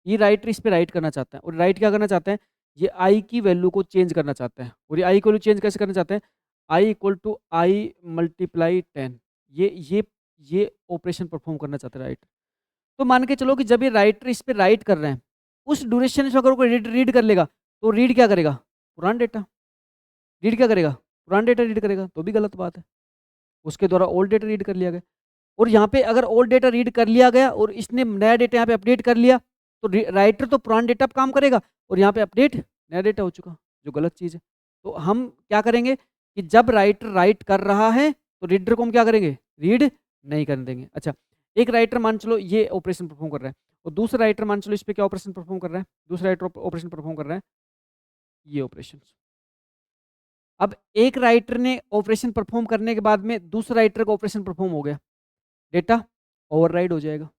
ये राइटर इस पे राइट करना चाहता है, और राइट क्या करना चाहता है, ये आई की वैल्यू को चेंज करना चाहता है, और ये आई की वैल्यू चेंज कैसे करना चाहता है, I equal to I multiply 10, ये ऑपरेशन परफॉर्म करना चाहता है राइटर। तो मान के चलो कि जब ये राइटर इस पे राइट कर रहे हैं, उस ड्यूरेशन में अगर कोई रीड कर लेगा, तो रीड क्या करेगा, पुराना डेटा। रीड क्या करेगा, पुराना डेटा रीड करेगा, तो भी गलत बात है, उसके द्वारा ओल्ड डेटा रीड कर लिया गया। और यहाँ पे अगर ओल्ड डेटा रीड कर लिया गया और इसने नया डेटा यहाँ पे अपडेट कर लिया, तो राइटर तो पुराना डेटा पे काम करेगा, और यहाँ पे अपडेट नया डेटा हो चुका, जो गलत चीज़ है। तो हम क्या करेंगे कि जब राइटर राइट कर रहा है तो रीडर को हम क्या करेंगे, रीड नहीं करने देंगे। अच्छा, एक राइटर मान चलो ये ऑपरेशन परफॉर्म कर रहा है, और दूसरा राइटर मान चलो इस पे क्या ऑपरेशन परफॉर्म कर रहा है, दूसरा राइटर ऑपरेशन परफॉर्म कर रहा है ये ऑपरेशन। अब एक राइटर ने ऑपरेशन परफॉर्म करने के बाद में दूसरा राइटर का ऑपरेशन परफॉर्म हो गया, डेटा ओवरराइड हो जाएगा,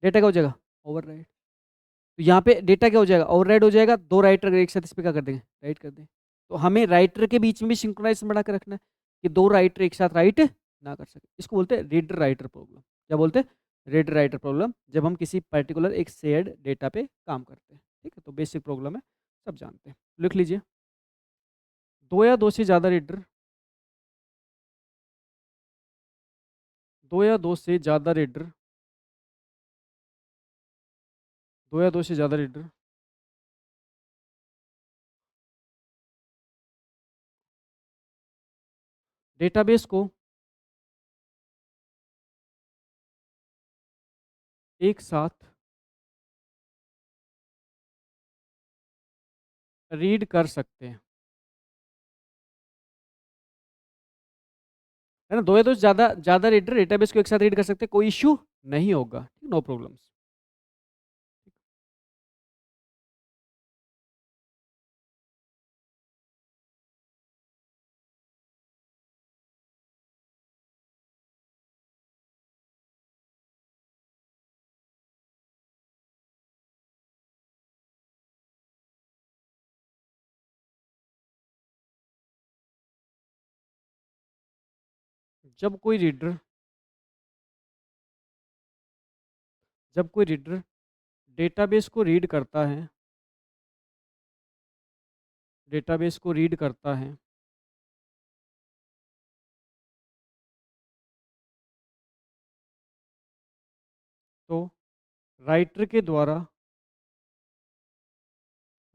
डेटा क्या हो जाएगा, ओवरराइड। तो यहाँ पे डेटा क्या हो जाएगा, ओवरराइड हो जाएगा, दो राइटर एक साथ इस पे क्या कर देंगे, राइट कर देंगे। तो हमें राइटर के बीच में भी सिंक्रोनाइजेशन बना के रखना है कि दो राइटर एक साथ राइट ना कर सके। इसको बोलते हैं रीडर राइटर प्रॉब्लम। क्या बोलते हैं, रीडर राइटर प्रॉब्लम, जब हम किसी पर्टिकुलर एक शेयर्ड डेटा पे काम करते हैं। ठीक है, तो बेसिक प्रॉब्लम है, सब जानते हैं, लिख लीजिए। दो या दो से ज़्यादा रीडर, दो या दो से ज़्यादा रीडर, दो या दो से ज़्यादा रीडर डेटाबेस को एक साथ रीड कर सकते हैं, है ना। दो या दो से ज़्यादा ज़्यादा रीडर डेटाबेस को एक साथ रीड कर सकते हैं, कोई इश्यू नहीं होगा, नो प्रॉब्लम्स। जब कोई रीडर डेटाबेस को रीड करता है, डेटाबेस को रीड करता है, तो राइटर के द्वारा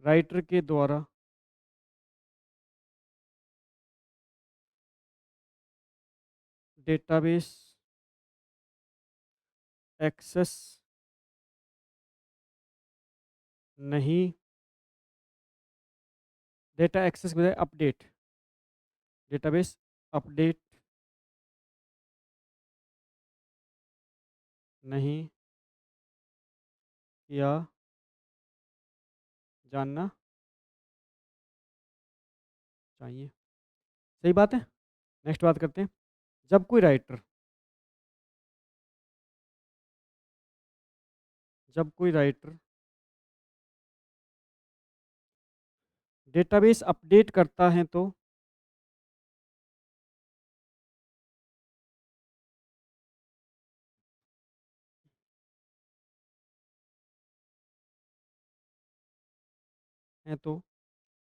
राइटर के द्वारा डेटाबेस एक्सेस नहीं, डेटा एक्सेस के बजाय अपडेट, डेटाबेस अपडेट नहीं किया जानना चाहिए। सही बात है। नेक्स्ट बात करते हैं। जब कोई राइटर जब कोई राइटर डेटाबेस अपडेट करता है तो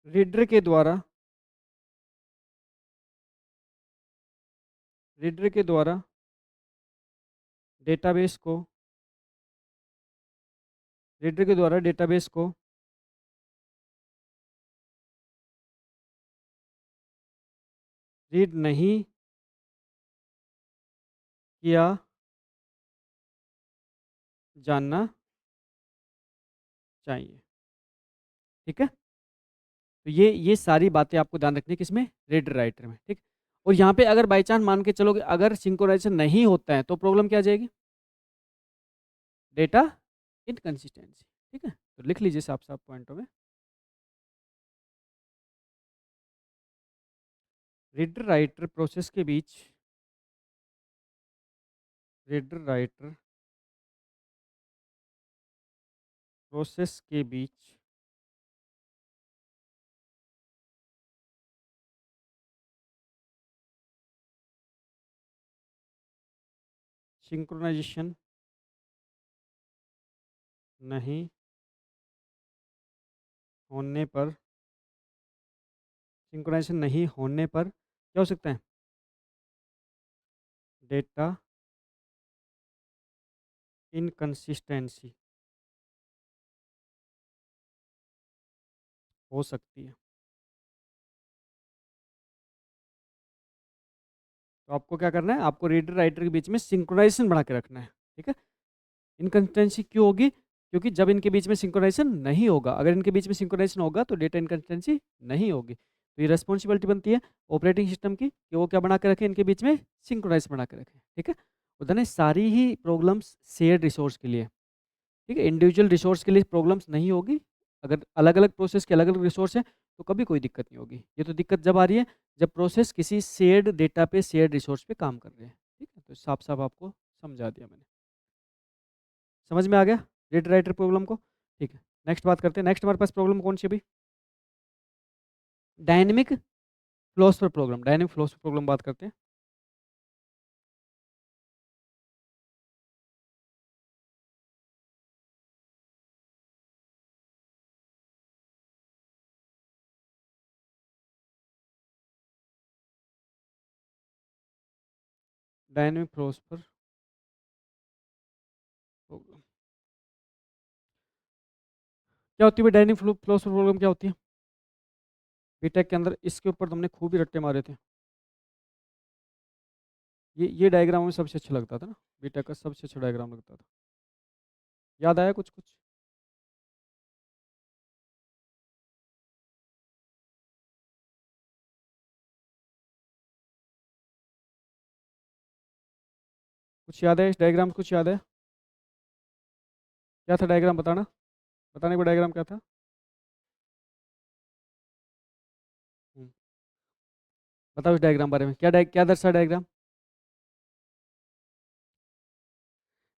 रीडर के द्वारा रीडर के द्वारा डेटाबेस को रीडर के द्वारा डेटाबेस को रीड नहीं किया जानना चाहिए। ठीक है, तो ये सारी बातें आपको ध्यान रखनी है किसमें, रीडर राइटर में। ठीक, और यहाँ पे अगर बाई चांस मान के चलो कि अगर सिंक्रोनाइजेशन नहीं होता है तो प्रॉब्लम क्या आ जाएगी, डेटा इनकंसिस्टेंसी। ठीक है। तो लिख लीजिए साफ साफ पॉइंटों में। रीडर राइटर प्रोसेस के बीच, रीडर राइटर प्रोसेस के बीच सिंक्रोनाइजेशन नहीं होने पर, सिंक्रोनाइजेशन नहीं होने पर क्या हो सकता है? डेटा इनकंसिस्टेंसी हो सकती है। तो आपको क्या करना है, आपको रीडर राइटर के बीच में सिंक्रोनाइजेशन बना के रखना है, ठीक है। इनकंसिस्टेंसी क्यों होगी? क्योंकि जब इनके बीच में सिंक्रोनाइजेशन नहीं होगा, अगर इनके बीच में सिंक्रोनाइजेशन होगा तो डेटा इनकंसिस्टेंसी नहीं होगी। तो ये रिस्पॉन्सिबिलिटी बनती है ऑपरेटिंग सिस्टम की कि वो क्या बना के रखें, इनके बीच में सिंक्रोनाइज बना के रखें, ठीक है। उधर ने सारी ही प्रॉब्लम्स शेयर्ड रिसोर्स के लिए, ठीक है। इंडिविजुअल रिसोर्स के लिए प्रॉब्लम्स नहीं होगी। अगर अलग अलग प्रोसेस के अलग अलग रिसोर्स हैं तो कभी कोई दिक्कत नहीं होगी। ये तो दिक्कत जब आ रही है जब प्रोसेस किसी शेयर्ड डेटा पे, शेयर्ड रिसोर्स पे काम कर रहे हैं, ठीक है। तो साफ साफ आपको समझा दिया मैंने। समझ में आ गया रीड राइटर प्रॉब्लम को? ठीक है, नेक्स्ट बात करते हैं। नेक्स्ट हमारे पास प्रॉब्लम कौन सी अभी? डायनेमिक फ्लोस पर प्रॉब्लम, डायनेमिक फ्लोस पर प्रॉब्लम बात करते हैं। डायनेमिक फ्लोस पर प्रॉब्लम क्या होती है? डायनेमिक फ्लोस पर प्रॉब्लम क्या होती है? बीटेक के अंदर इसके ऊपर तुमने खूब ही रट्टे मारे थे। ये डायग्राम में सबसे अच्छा लगता था ना, बीटेक का सबसे अच्छा डायग्राम लगता था। याद आया कुछ कुछ? कुछ याद है इस डायग्राम? कुछ याद है क्या था डायग्राम? बताना, बताने को डायग्राम क्या था? हम्म, बताओ इस डायग्राम बारे में, क्या दर्शा डायग्राम?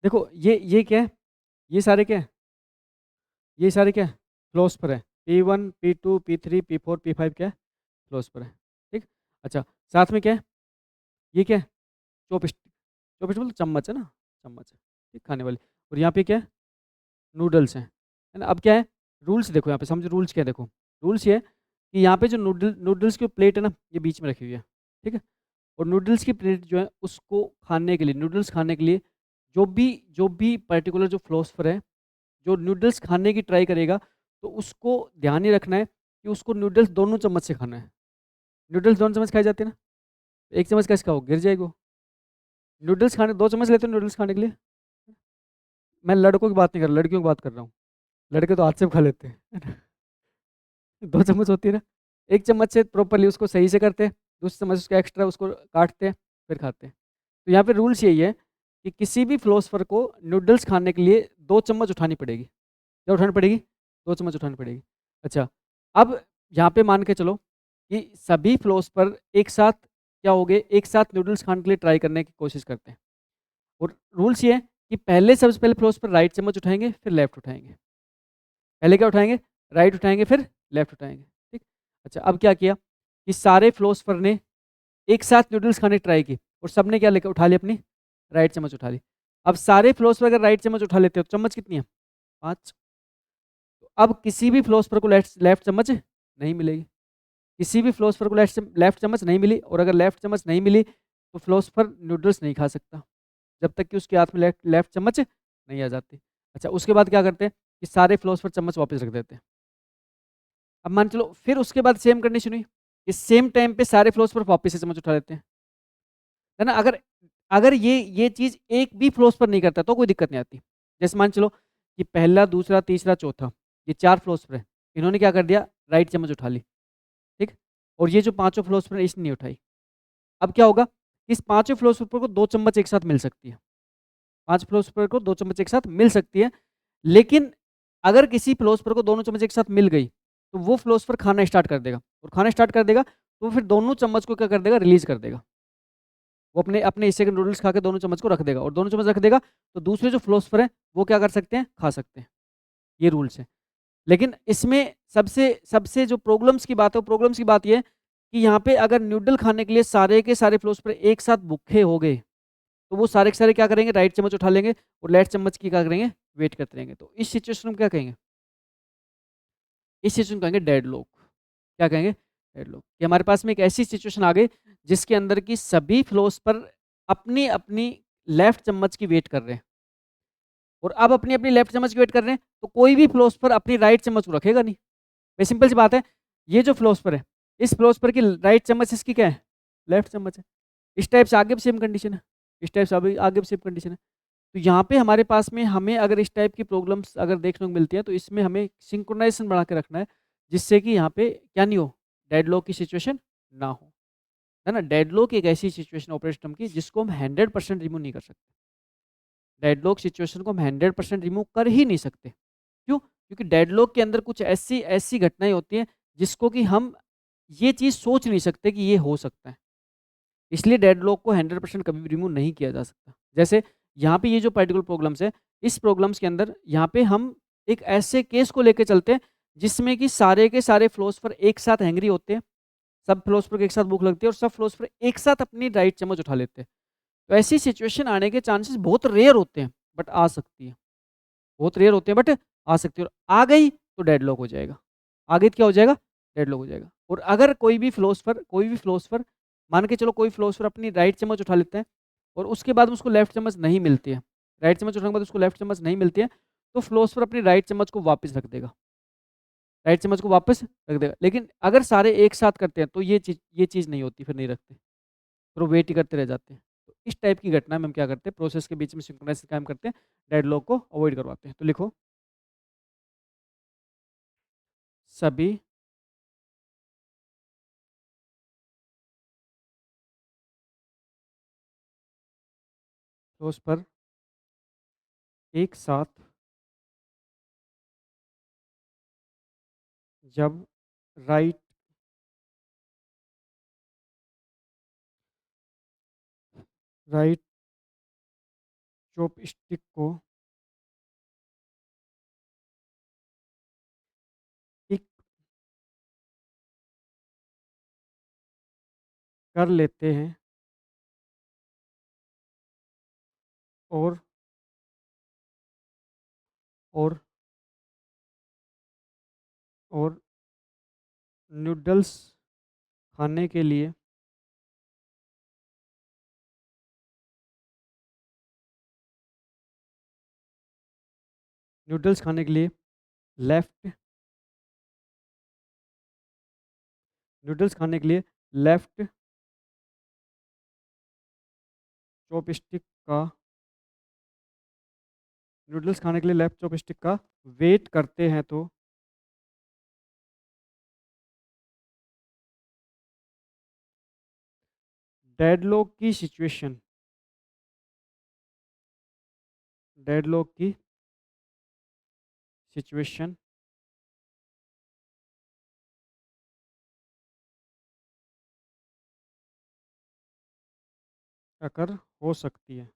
देखो ये क्या है, ये सारे क्या है, ये सारे क्या है, फ्लोस पर है। P1 P2 P3 P4 P5 क्या है, फ्लोस पर है, ठीक। अच्छा, साथ में क्या है, ये क्या है, चॉपस्टिक। चॉपस्टिक मतलब चम्मच है ना, चम्मच है, ठीक, खाने वाली। और यहाँ पे क्या है, नूडल्स हैं, है ना। अब क्या है, रूल्स देखो यहाँ पे, समझो रूल्स क्या है। देखो रूल्स ये है कि यहाँ पे जो नूडल्स की प्लेट है ना, ये बीच में रखी हुई है, ठीक है। और नूडल्स की प्लेट जो है उसको खाने के लिए, नूडल्स खाने के लिए जो भी पर्टिकुलर जो फिलोसफर है जो नूडल्स खाने की ट्राई करेगा, तो उसको ध्यान ही रखना है कि उसको नूडल्स दोनों चम्मच से खाना है। नूडल्स दोनों चम्मच खाए जाते हैं ना, एक चम्मच कैसे खाओ, गिर जाएगा। नूडल्स खाने दो चम्मच लेते हो नूडल्स खाने के लिए। मैं लड़कों की बात नहीं कर रहा, लड़कियों की बात कर रहा हूँ। लड़के तो हाथ से खा लेते हैं दो चम्मच होती है ना, एक चम्मच से प्रॉपरली उसको सही से करते हैं, दूसरी चम्मच उसका एक्स्ट्रा उसको काटते हैं, फिर खाते हैं। तो यहाँ पे रूल्स यही है कि किसी भी फिलोसफर को नूडल्स खाने के लिए दो चम्मच उठानी पड़ेगी। क्या उठानी पड़ेगी? दो चम्मच उठानी पड़ेगी। अच्छा, अब यहाँ पे मान के चलो कि सभी फिलोसफर एक साथ क्या हो गए, एक साथ नूडल्स खाने के लिए ट्राई करने की कोशिश करते हैं। और रूल्स ये है कि पहले सबसे पहले फिलोसफर राइट चम्मच उठाएंगे, फिर लेफ्ट उठाएंगे। पहले क्या उठाएंगे? राइट उठाएंगे, फिर लेफ्ट उठाएंगे, ठीक। अच्छा, अब क्या किया कि सारे फिलोसफर ने एक साथ नूडल्स खाने की ट्राई की और सबने क्या लेकर उठा ली, अपनी राइट चम्मच उठा ली। अब सारे फिलोसफर अगर राइट चम्मच उठा लेते हो तो चम्मच कितनी है? 5। तो अब किसी भी फिलोसफर को लेफ्ट लेफ्ट चम्मच नहीं मिलेगी। किसी भी फिलोसफर को लेफ्ट चम्मच नहीं मिली, और अगर लेफ्ट चम्मच नहीं मिली तो फिलोसफर नूडल्स नहीं खा सकता जब तक कि उसके हाथ में लेफ्ट लेफ्ट चम्मच नहीं आ जाती। अच्छा, उसके बाद क्या करते हैं कि सारे फिलोसफर चम्मच वापस रख देते हैं। अब मान चलो फिर उसके बाद सेम कंडीशन हुई कि सेम टाइम पे सारे फिलोसफर वापस से चम्मच उठा लेते हैं, है ना। अगर अगर ये चीज एक भी फिलोसफर नहीं करता तो कोई दिक्कत नहीं आती। जैसे मान चलो कि पहला, दूसरा, तीसरा, चौथा, ये 4 फिलोसफर है, इन्होंने क्या कर दिया, राइट चम्मच उठा ली, ठीक। और ये जो पांचों फिलोसफर है इसने नहीं उठाई। अब क्या होगा, इस पांचों फिलोसफर को 2 चम्मच एक साथ मिल सकती है। 5 फिलोसफर को 2 चम्मच एक साथ मिल सकती है, लेकिन अगर किसी फिलोसफर को दोनों चम्मच एक साथ मिल गई तो वो फिलोसफर खाना स्टार्ट कर देगा, और खाना स्टार्ट कर देगा तो फिर दोनों चम्मच को क्या कर देगा, रिलीज कर देगा। वो अपने अपने हिस्से के नूडल्स खा के दोनों चम्मच को रख देगा, और दोनों चम्मच रख देगा तो दूसरे जो फिलोसफर हैं वो क्या कर सकते हैं, खा सकते हैं। ये रूल्स है। लेकिन इसमें सबसे सबसे जो प्रॉब्लम्स की बात है, वो प्रॉब्लम्स की बात ये है कि यहाँ पे अगर नूडल खाने के लिए सारे के सारे फिलोसफर एक साथ भूखे हो गए तो वो सारे के सारे क्या करेंगे, राइट चम्मच उठा लेंगे और लेफ्ट चम्मच की क्या करेंगे, वेट करते रहेंगे। तो इस सिचुएशन में क्या कहेंगे, इस सिचुएशन को कहेंगे डेडलॉक। क्या कहेंगे, डेडलॉक। कि हमारे पास में एक ऐसी सिचुएशन आ गई जिसके अंदर की सभी फिलोसफर अपनी अपनी लेफ्ट चम्मच की वेट कर रहे हैं, और अब अपनी अपनी लेफ्ट चम्मच की वेट कर रहे हैं, तो कोई भी फिलोसफर अपनी राइट चम्मच को रखेगा नहीं। भाई सिंपल सी बात है, ये जो फिलोसफर है, इस फिलोसफर की राइट चम्मच इसकी क्या है, लेफ्ट चम्मच है। इस टाइप से आगे भी सेम कंडीशन है, इस टाइप से अभी आगे भी सेम कंडीशन है। तो यहाँ पे हमारे पास में हमें अगर इस टाइप की प्रॉब्लम्स अगर देखने को मिलती है तो इसमें हमें सिंक्रोनाइजेशन बढ़ा के रखना है, जिससे कि यहाँ पे क्या नहीं हो, डेडलॉक की सिचुएशन ना हो, है ना। डेडलॉक एक ऐसी सिचुएशन ऑपरेटिंग सिस्टम की जिसको हम 100% रिमूव नहीं कर सकते। डेडलॉक सिचुएशन को हम 100% रिमूव कर ही नहीं सकते। क्यों? क्योंकि डेडलॉक के अंदर कुछ ऐसी ऐसी घटनाएं होती हैं जिसको कि हम ये चीज़ सोच नहीं सकते कि ये हो सकता है। इसलिए डेडलॉक को 100% कभी भी रिमूव नहीं किया जा सकता। जैसे यहाँ पे ये जो पर्टिकुलर प्रॉब्लम्स है, इस प्रॉब्लम्स के अंदर यहाँ पे हम एक ऐसे केस को लेके चलते हैं जिसमें कि सारे के सारे फिलोसफर एक साथ एंग्री होते हैं, सब फिलोसफर को एक साथ भूख लगती है और सब फिलोसफर एक साथ अपनी राइट चम्मच उठा लेते हैं। तो ऐसी सिचुएशन आने के चांसेस बहुत रेयर होते हैं, बट आ सकती है। बहुत रेयर होते हैं बट आ सकती है, और आ गई तो डेडलॉक हो जाएगा। आ गई तो क्या हो जाएगा, डेडलॉक हो जाएगा। और अगर कोई भी फिलोसफर मान के चलो, कोई फिलोसफर अपनी राइट चम्मच उठा लेता है और उसके बाद उसको लेफ्ट चम्मच नहीं मिलती है, राइट चम्मच उठाने के बाद उसको लेफ्ट चम्मच नहीं मिलती है, तो फिलोसफर अपनी राइट चम्मच को वापस रख देगा, राइट चम्मच को वापस रख देगा। लेकिन अगर सारे एक साथ करते हैं तो ये चीज़ नहीं होती, फिर नहीं रखते, फिर वो वेट ही करते रह जाते हैं। तो इस टाइप की घटना में हम क्या करते हैं, प्रोसेस के बीच में सिंक्रोनाइज काम करते हैं, डेडलॉक को अवॉइड करवाते हैं। तो लिखो, सभी फिलोसफर एक साथ जब राइट राइट चॉपस्टिक को पिक कर लेते हैं और और और नूडल्स खाने के लिए नूडल्स खाने के लिए लेफ्ट नूडल्स खाने के लिए लेफ्ट चॉपस्टिक का नूडल्स खाने के लिए लेफ्ट चॉपस्टिक का वेट करते हैं, तो डेडलॉक की सिचुएशन डेडलॉक की सिचुएशन अकर हो सकती है।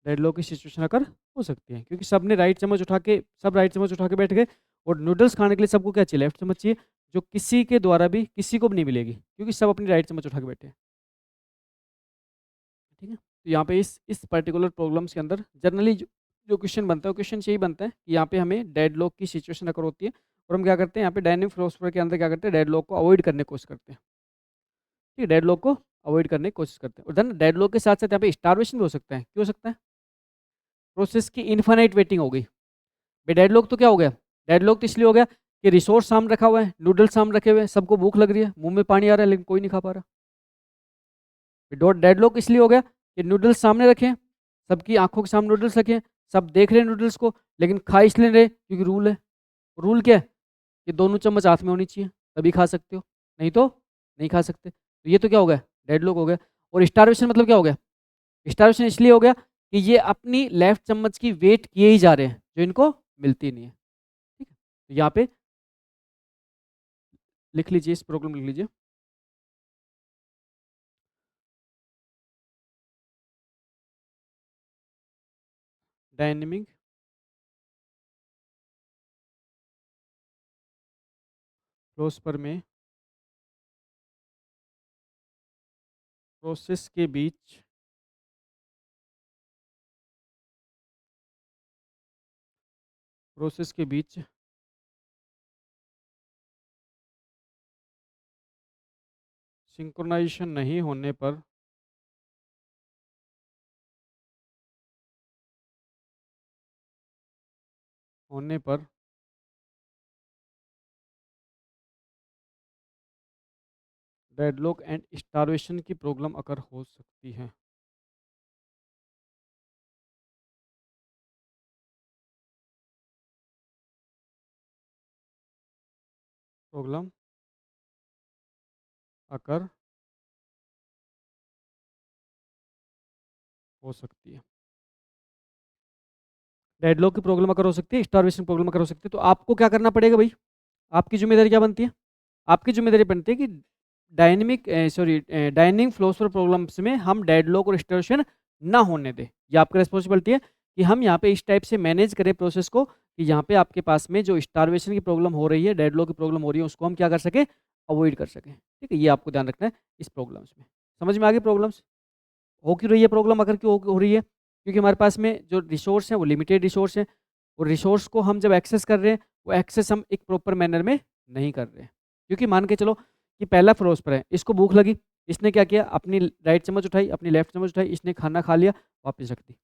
डेडलॉक की सिचुएशन अकर हो सकती है क्योंकि सब राइट चम्मच उठा के बैठ गए, और नूडल्स खाने के लिए सबको क्या चाहिए, लेफ्ट चम्मच चाहिए, जो किसी के द्वारा भी किसी को भी नहीं मिलेगी क्योंकि सब अपनी राइट चम्मच उठा के बैठे हैं। ठीक है, तो यहाँ पे इस पर्टिकुलर प्रॉब्लम्स के अंदर जनरली जो क्वेश्चन बनता है, क्वेश्चन यही बनता है कि यहाँ पे हमें डेडलॉक की सिचुएशन अगर होती है और हम क्या करते हैं, यहाँ पे डायनेमिक फिलोसफर के अंदर क्या करते हैं, डेडलॉक को अवॉइड करने की कोशिश करते हैं। ठीक है, डेडलॉक को अवॉइड करने की कोशिश करते हैं, और देन डेडलॉक के साथ साथ यहाँ पे स्टारवेशन भी हो सकता है। क्यों हो सकता है, प्रोसेस की इन्फाइनाइट वेटिंग हो गई। भाई डेडलॉक तो क्या हो गया, डेडलॉक तो इसलिए हो गया कि रिसोर्स सामने रखा हुआ है, नूडल्स सामने रखे हुए हैं, सबको भूख लग रही है, मुंह में पानी आ रहा है लेकिन कोई नहीं खा पा रहा। डेडलॉक इसलिए हो गया कि नूडल्स सामने रखे हैं, सबकी आंखों के सामने नूडल्स रखे हैं, सब देख रहे हैं नूडल्स को, लेकिन खा इसलिए नहीं रहे क्योंकि रूल है। रूल क्या है कि दोनों चम्मच हाथ में होनी चाहिए तभी खा सकते हो, नहीं तो नहीं खा सकते। तो ये तो क्या हो गया, डेडलॉक हो गया। और स्टारवेशन मतलब क्या हो गया, स्टारवेशन इसलिए हो गया कि ये अपनी लेफ्ट चम्मच की वेट किए ही जा रहे हैं जो इनको मिलती नहीं है। ठीक है, तो यहाँ पे लिख लीजिए, इस प्रॉब्लम लिख लीजिए। डायनेमिक फ्लोस्पर में प्रोसेस के बीच प्रोसेस के बीच सिंक्रोनाइजेशन नहीं होने पर डेडलॉक एंड स्टारवेशन की प्रॉब्लम अकर हो सकती है। प्रॉब्लम अकर हो सकती है। डेडलॉक की प्रॉब्लम अगर हो सकती है, स्टारवेशन प्रॉब्लम अगर हो सकती है, तो आपको क्या करना पड़ेगा भाई? आपकी जिम्मेदारी क्या बनती है? आपकी जिम्मेदारी बनती है कि डायनिंग फ्लोस्फर प्रॉब्लम्स में हम डेडलॉक और स्टारवेशन ना होने दें। ये आपकी रिस्पॉन्सिबिलिटी है कि हम यहाँ पे इस टाइप से मैनेज करें प्रोसेस को कि यहाँ पे आपके पास में जो स्टारवेशन की प्रॉब्लम हो रही है, डेडलॉक की प्रॉब्लम हो रही है, उसको हम क्या कर सकें? अवॉइड कर सकें। ठीक है, ये आपको ध्यान रखना है इस प्रॉब्लम्स में। समझ में आ गई प्रॉब्लम्स? हो क्यों रही है प्रॉब्लम, अगर क्यों हो रही है? क्योंकि हमारे पास में जो रिसोर्स है वो लिमिटेड रिसोर्स है, और रिसोर्स को हम जब एक्सेस कर रहे हैं, वो एक्सेस हम एक प्रॉपर मैनर में नहीं कर रहे हैं। क्योंकि मान के चलो कि पहला फ्लोस पर है, इसको भूख लगी, इसने क्या किया? अपनी राइट चम्मच उठाई, अपनी लेफ्ट चम्मच उठाई, इसने खाना खा लिया, वापस रख दी।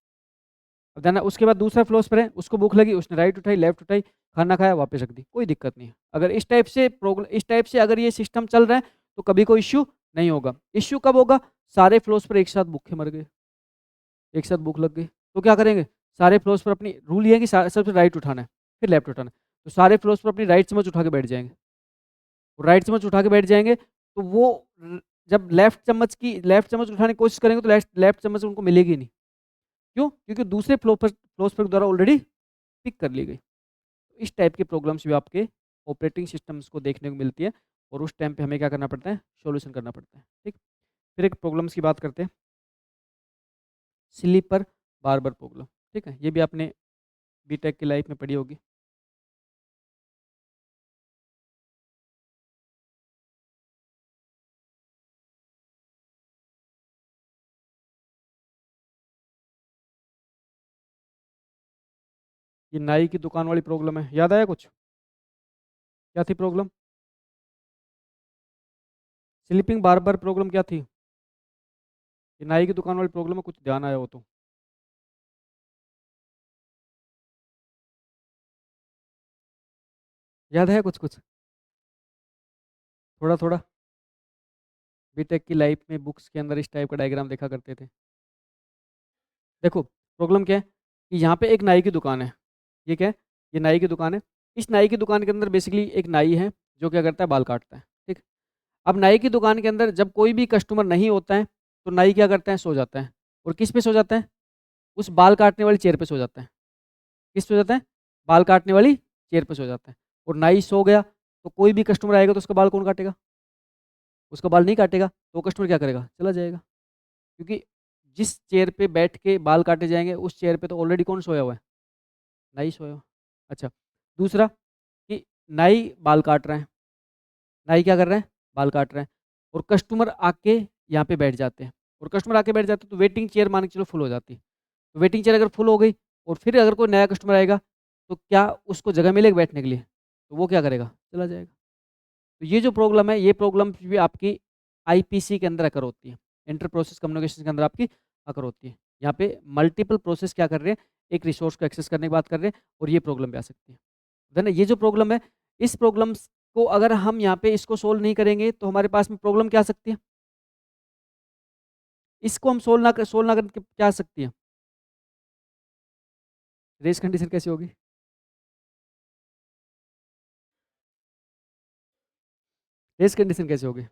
अब देना उसके बाद दूसरा फ्लोस पर है, उसको भूख लगी, उसने राइट उठाई, लेफ्ट उठाई, खाना खाया, वापस रख दी, कोई दिक्कत नहीं है। अगर इस टाइप से अगर ये सिस्टम चल रहा है तो कभी कोई इश्यू नहीं होगा। इश्यू कब होगा? सारे फ्लोस पर एक साथ भूखे मर गए, एक साथ भूख लग गई, तो क्या करेंगे? सारे फ्लोर्स पर अपनी रूल ये है कि सबसे राइट उठाना है, फिर लेफ्ट उठाना है, तो सारे फ्लोर्स पर अपनी राइट चम्मच उठा के बैठ जाएंगे। और राइट चम्मच उठा के बैठ जाएंगे तो वो जब लेफ्ट चम्मच उठाने की कोशिश करेंगे तो लेफ्ट चम्मच उनको मिलेगी नहीं। क्यों? क्योंकि दूसरे फ्लोर्स पर द्वारा ऑलरेडी पिक कर ली गई। तो इस टाइप की प्रॉब्लम्स भी आपके ऑपरेटिंग सिस्टम्स को देखने को मिलती है, और उस टाइम पे हमें क्या करना पड़ता है? सॉल्यूशन करना पड़ता है। ठीक, फिर एक प्रॉब्लम्स की बात करते हैं, स्लीपर बार प्रॉब्लम। ठीक है, ये भी आपने बीटेक की लाइफ में पढ़ी होगी। ये नाई की दुकान वाली प्रॉब्लम है, याद आया कुछ? क्या थी प्रॉब्लम? स्लीपिंग बार प्रॉब्लम क्या थी? ये नाई की दुकान वाली प्रॉब्लम में कुछ ध्यान आया हो तो? याद है कुछ कुछ? थोड़ा थोड़ा। बीटेक की लाइफ में बुक्स के अंदर इस टाइप का डायग्राम देखा करते थे। देखो प्रॉब्लम क्या है कि यहाँ पे एक नाई की दुकान है। ये क्या है? ये नाई की दुकान है। इस नाई की दुकान के अंदर बेसिकली एक नाई है जो क्या करता है? बाल काटता है। ठीक, अब नाई की दुकान के अंदर जब कोई भी कस्टमर नहीं होता है तो नाई क्या करता है? सो जाता है। और किस पे सो जाता है? उस बाल काटने वाली चेयर पे सो जाता है। किस पे सो जाता है? बाल काटने वाली चेयर पे सो जाता है। और नाई सो गया तो कोई भी कस्टमर आएगा तो उसका बाल कौन काटेगा? उसका बाल नहीं काटेगा, तो कस्टमर क्या करेगा? चला जाएगा। क्योंकि जिस चेयर पे बैठ के बाल काटे जाएंगे उस चेयर पे तो ऑलरेडी कौन सोया हुआ है? नाई सोया हुआ। अच्छा, दूसरा कि नाई बाल काट रहा है, नाई क्या कर रहा है? बाल काट रहा है, और कस्टमर आके यहाँ पे बैठ जाते हैं, और कस्टमर आके बैठ जाते हैं तो वेटिंग चेयर मान के चलो फुल हो जाती है। तो वेटिंग चेयर अगर फुल हो गई और फिर अगर कोई नया कस्टमर आएगा तो क्या उसको जगह मिलेगी बैठने के लिए? तो वो क्या करेगा? चला जाएगा। तो ये जो प्रॉब्लम है, ये प्रॉब्लम भी आपकी आईपीसी के अंदर अकर होती है, इंटर प्रोसेस कम्युनिकेशन के अंदर आपकी अकर होती है। यहाँ पे मल्टीपल प्रोसेस क्या कर रहे हैं? एक रिसोर्स को एक्सेस करने की बात कर रहे हैं, और ये प्रॉब्लम भी आ सकती है ना? ये जो प्रॉब्लम है, इस प्रॉब्लम को अगर हम यहाँ पे इसको सोल्व नहीं करेंगे तो हमारे पास में प्रॉब्लम क्या आ सकती है? इसको हम सोल्व ना करके क्या आ सकती है? रेस कंडीशन कैसी होगी? रेस कंडीशन कैसे होगी?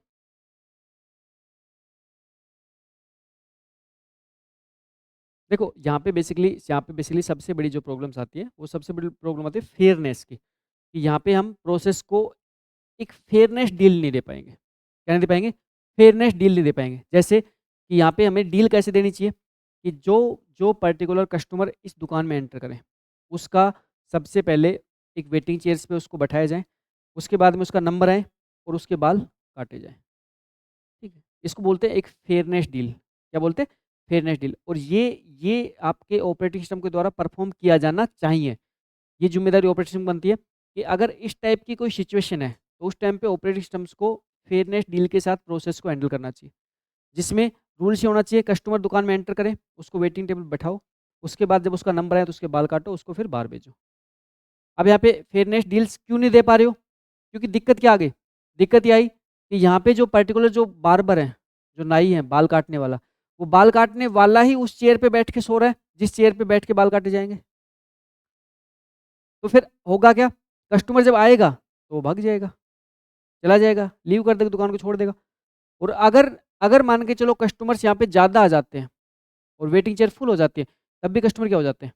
देखो यहाँ पे बेसिकली सबसे बड़ी जो प्रॉब्लम्स आती है वो सबसे बड़ी प्रॉब्लम आती है फेयरनेस की, कि यहाँ पे हम प्रोसेस को एक फेयरनेस डील नहीं दे पाएंगे। क्या नहीं दे पाएंगे? फेयरनेस डील नहीं दे पाएंगे। जैसे कि यहाँ पे हमें डील कैसे देनी चाहिए, कि जो जो पर्टिकुलर कस्टमर इस दुकान में एंटर करें उसका सबसे पहले एक वेटिंग चेयर्स पे उसको बैठाया जाए, उसके बाद में उसका नंबर आए और उसके बाल काटे जाएँ। ठीक है? इसको बोलते हैं एक फेयरनेस डील। क्या बोलते हैं? Fairness deal. और ये आपके ऑपरेटिंग सिस्टम के द्वारा परफॉर्म किया जाना चाहिए। ये ज़िम्मेदारी ऑपरेटिंग सिस्टम की बनती है कि अगर इस टाइप की कोई सिचुएशन है, तो उस टाइम पे ऑपरेटिंग सिस्टम्स को फेयरनेस डील के साथ प्रोसेस को हैंडल करना चाहिए। जिसमें रूल्स ये होना चाहिए, कस्टमर दुकान में एंटर करे, उसको वेटिंग टेबल पे बैठाओ, उसके बाद जब उसका नंबर आए तो उसके बाल काटो, उसको फिर बाहर भेजो। अब यहाँ पे फेयरनेस डील्स क्यों नहीं दे पा रहे हो? क्योंकि दिक्कत क्या आ गई? दिक्कत ये आई कि यहाँ पे जो पर्टिकुलर जो बार्बर है, जो नाई है बाल काटने वाला, वो बाल काटने वाला ही उस चेयर पे बैठ के सो रहा है जिस चेयर पे बैठ के बाल काटे जाएंगे। तो फिर होगा क्या? कस्टमर जब आएगा तो वो भाग जाएगा, चला जाएगा, लीव कर देगा, दुकान को छोड़ देगा। और अगर अगर मान के चलो कस्टमर्स यहाँ पे ज़्यादा आ जाते हैं और वेटिंग चेयर फुल हो जाती है, तब भी कस्टमर क्या हो जाते हैं?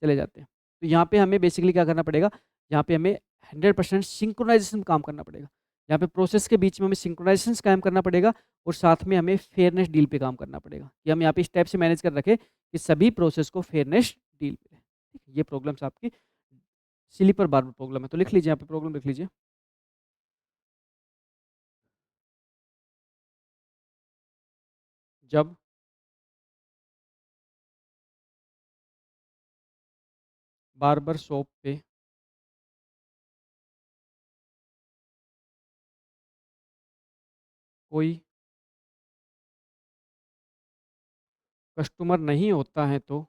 चले जाते हैं। तो यहाँ पे हमें बेसिकली क्या करना पड़ेगा? यहाँ पे हमें 100% सिंक्रोनाइजेशन काम करना पड़ेगा। यहाँ पे प्रोसेस के बीच में हमें सिंक्रोनाइजेशन कायम करना पड़ेगा और साथ में हमें फेयरनेस डील पे काम करना पड़ेगा, कि हम यहाँ पे इस टाइप से मैनेज कर रखें कि सभी प्रोसेस को फेयरनेस डील मिले। ठीक है? ये प्रॉब्लम्स आपकी स्लीपर बार प्रॉब्लम है। तो लिख लीजिए, यहाँ पे प्रॉब्लम लिख लीजिए। जब बार्बर शॉप पे कोई कस्टमर नहीं होता है तो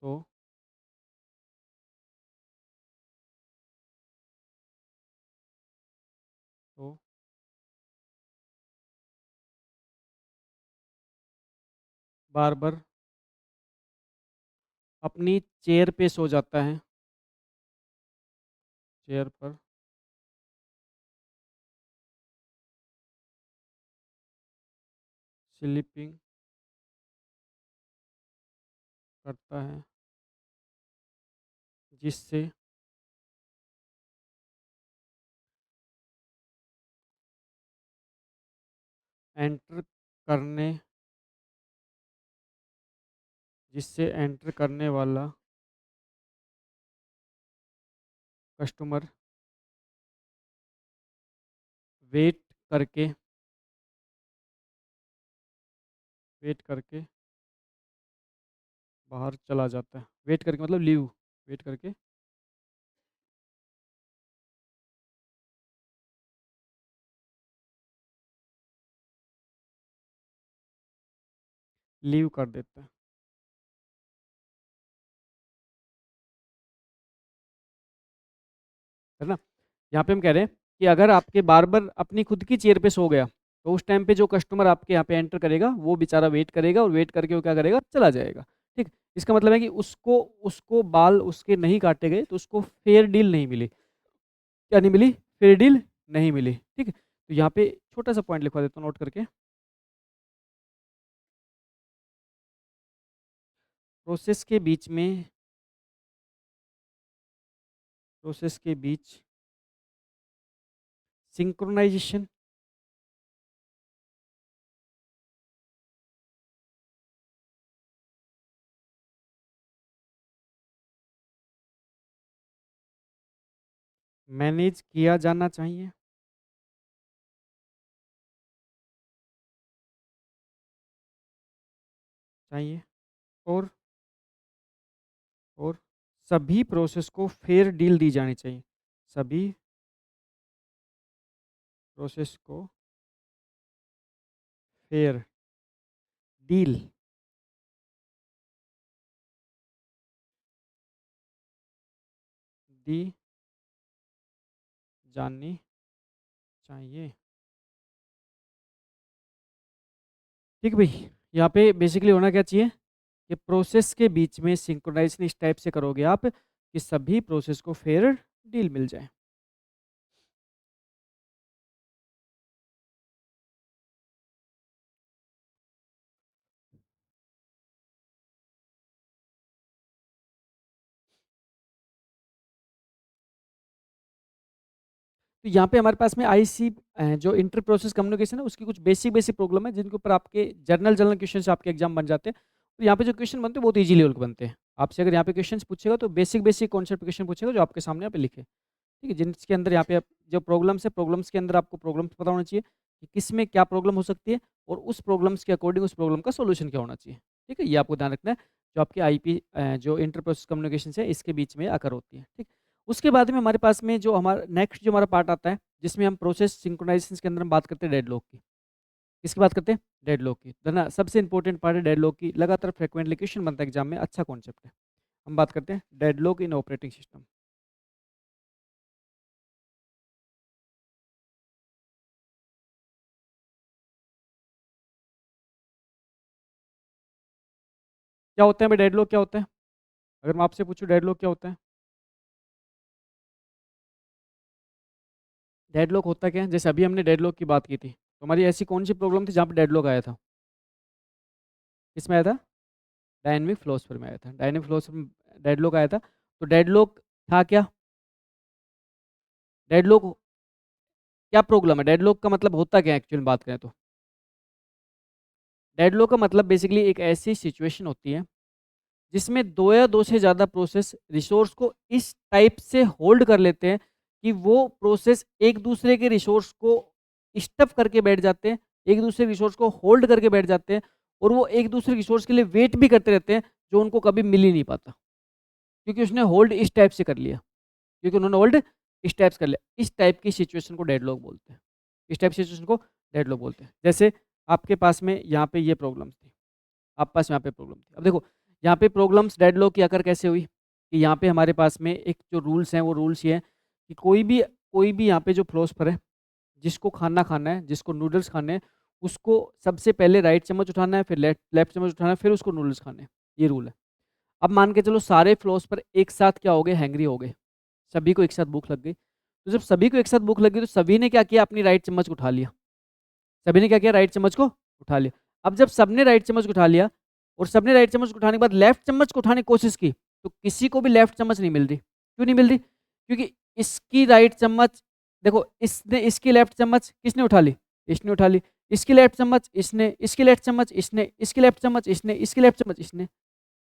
तो बार्बर अपनी चेयर पे सो जाता है, चेयर पर स्लीपिंग करता है, जिससे एंटर करने जिससे एंटर करने वाला कस्टमर वेट करके वेट करके बाहर चला जाता है। वेट करके मतलब लीव, वेट करके लीव कर देता है ना? यहाँ पे हम कह रहे हैं कि अगर आपके बार्बर अपनी खुद की चेयर पे सो गया, तो उस टाइम पे जो कस्टमर आपके यहाँ पे एंटर करेगा वो बेचारा वेट करेगा और वेट करके वो क्या करेगा? चला जाएगा। ठीक? इसका मतलब है कि उसको उसको बाल उसके नहीं काटे गए तो उसको फेयर डील नहीं मिली। क्या नहीं मिली? फेयर डील नहीं मिली। ठीक है? तो यहाँ पे छोटा सा पॉइंट लिखवा देता हूँ नोट करके। प्रोसेस के बीच में प्रोसेस के बीच सिंक्रोनाइजेशन मैनेज किया जाना चाहिए चाहिए और और सभी प्रोसेस को फेयर डील दी जानी चाहिए। सभी प्रोसेस को फेयर डील दी जानी चाहिए। ठीक भाई? यहाँ पे बेसिकली होना क्या चाहिए कि प्रोसेस के बीच में सिंक्रोनाइजेशन इस टाइप से करोगे आप कि सभी प्रोसेस को फेयर डील मिल जाए। तो यहाँ पे हमारे पास में आईसी जो इंटर प्रोसेस कम्युनिकेशन है उसकी कुछ बेसिक बेसिक प्रॉब्लम है जिनके ऊपर आपके जनरल क्वेश्चन आपके एग्जाम बन जाते हैं। तो यहाँ पे जो क्वेश्चन बनते हैं बहुत ईजी लेवल के बनते हैं। आपसे अगर यहाँ पे क्वेश्चन पूछेगा तो बेसिक बेसिक कॉन्सेप्ट क्वेश्चन पूछेगा जो आपके सामने यहाँ पे लिखे, ठीक है, जिनके अंदर यहाँ पे आप जो प्रॉब्लम्स है प्रॉब्लम्स के अंदर आपको प्रॉब्लम्स पता होना चाहिए कि किस में क्या प्रॉब्लम हो सकती है और उस प्रॉब्लम्स के अकॉर्डिंग उस प्रॉब्लम का सोल्यूशन क्या होना चाहिए, ठीक है, ये आपको ध्यान रखना है जो आपके आईपी जो इंटर प्रोसेस कम्युनिकेशन है इसके बीच में आकर होती है, ठीक। उसके बाद में हमारे पास में जो हमारा नेक्स्ट जो हमारा पार्ट आता है जिसमें हम प्रोसेस सिंक्रोनाइजेशन के अंदर हम बात करते हैं डेडलॉक की। किसकी बात करते हैं? डेडलॉक की, है ना, सबसे इंपॉर्टेंट पार्ट है डेडलॉक की, लगातार फ्रिक्वेंटली क्वेश्चन बनता है एग्जाम में, अच्छा कॉन्सेप्ट है। हम बात करते हैं डेडलॉक इन ऑपरेटिंग सिस्टम। क्या होता है भाई डेडलॉक, क्या होता है? अगर मैं आपसे पूछूं डेडलॉक क्या होता है? डेडलॉक होता क्या है? जैसे अभी हमने डेडलॉक की बात की थी, तो हमारी ऐसी कौन सी प्रॉब्लम थी जहाँ पे डेडलॉक आया था? किसमें आया था? डायनेमिक फिलोसफर में आया था। डायनेमिक फिलोसफर में डेडलॉक आया था। तो डेडलॉक था क्या? डेडलॉक क्या प्रॉब्लम है? डेडलॉक का मतलब होता क्या है एक्चुअली में बात करें तो? डेडलॉक का मतलब बेसिकली एक ऐसी सिचुएशन होती है जिसमें दो या दो से ज़्यादा प्रोसेस रिसोर्स को इस टाइप से होल्ड कर लेते हैं कि वो प्रोसेस एक दूसरे के रिसोर्स को स्टफ करके बैठ जाते हैं, एक दूसरे रिसोर्स को होल्ड करके बैठ जाते हैं और वो एक दूसरे रिसोर्स के लिए वेट भी करते रहते हैं जो उनको कभी मिल ही नहीं पाता, क्योंकि उसने होल्ड इस टाइप से कर लिया, क्योंकि उन्होंने होल्ड इस टाइप से कर लिया। इस टाइप की सिचुएशन को डेडलॉक बोलते हैं। इस टाइप की सिचुएशन को डेडलॉक बोलते हैं। जैसे आपके पास में यहाँ पे ये प्रॉब्लम्स थी, आपके पास यहाँ पे प्रॉब्लम थी। अब देखो यहाँ पे प्रॉब्लम्स डेडलॉक की आकर कैसे हुई कि यहाँ पे हमारे पास में एक जो रूल्स हैं वो रूल्स ये हैं कि कोई भी यहाँ पे जो फिलोसफर है जिसको खाना खाना है, जिसको नूडल्स खाने हैं, उसको सबसे पहले राइट चम्मच उठाना है, फिर लेफ्ट लेफ्ट चम्मच उठाना है, फिर उसको नूडल्स खाने हैं। ये रूल है। अब मान के चलो सारे फिलोसफर एक साथ क्या हो गए, हैंग्री हो गए, सभी को एक साथ भूख लग गई। तो जब सभी को एक साथ भूख लगी तो सभी ने क्या किया, अपनी राइट चम्मच को उठा लिया। सभी ने क्या किया, राइट चम्मच को उठा लिया। अब जब सबने राइट चम्मच को उठा लिया और सबने राइट चम्मच को उठाने के बाद लेफ्ट चम्मच को उठाने की कोशिश की तो किसी को भी लेफ्ट चम्मच नहीं मिल रही। क्यों नहीं मिल रही? क्योंकि इसकी राइट चम्मच, देखो इसने इसकी लेफ्ट चम्मच किसने उठा ली, इसने उठा ली। इसकी लेफ्ट चम्मच इसने, इसकी लेफ्ट चम्मच इसने, इसकी लेफ्ट चम्मच इसने, इसकी लेफ्ट चम्मच इसने,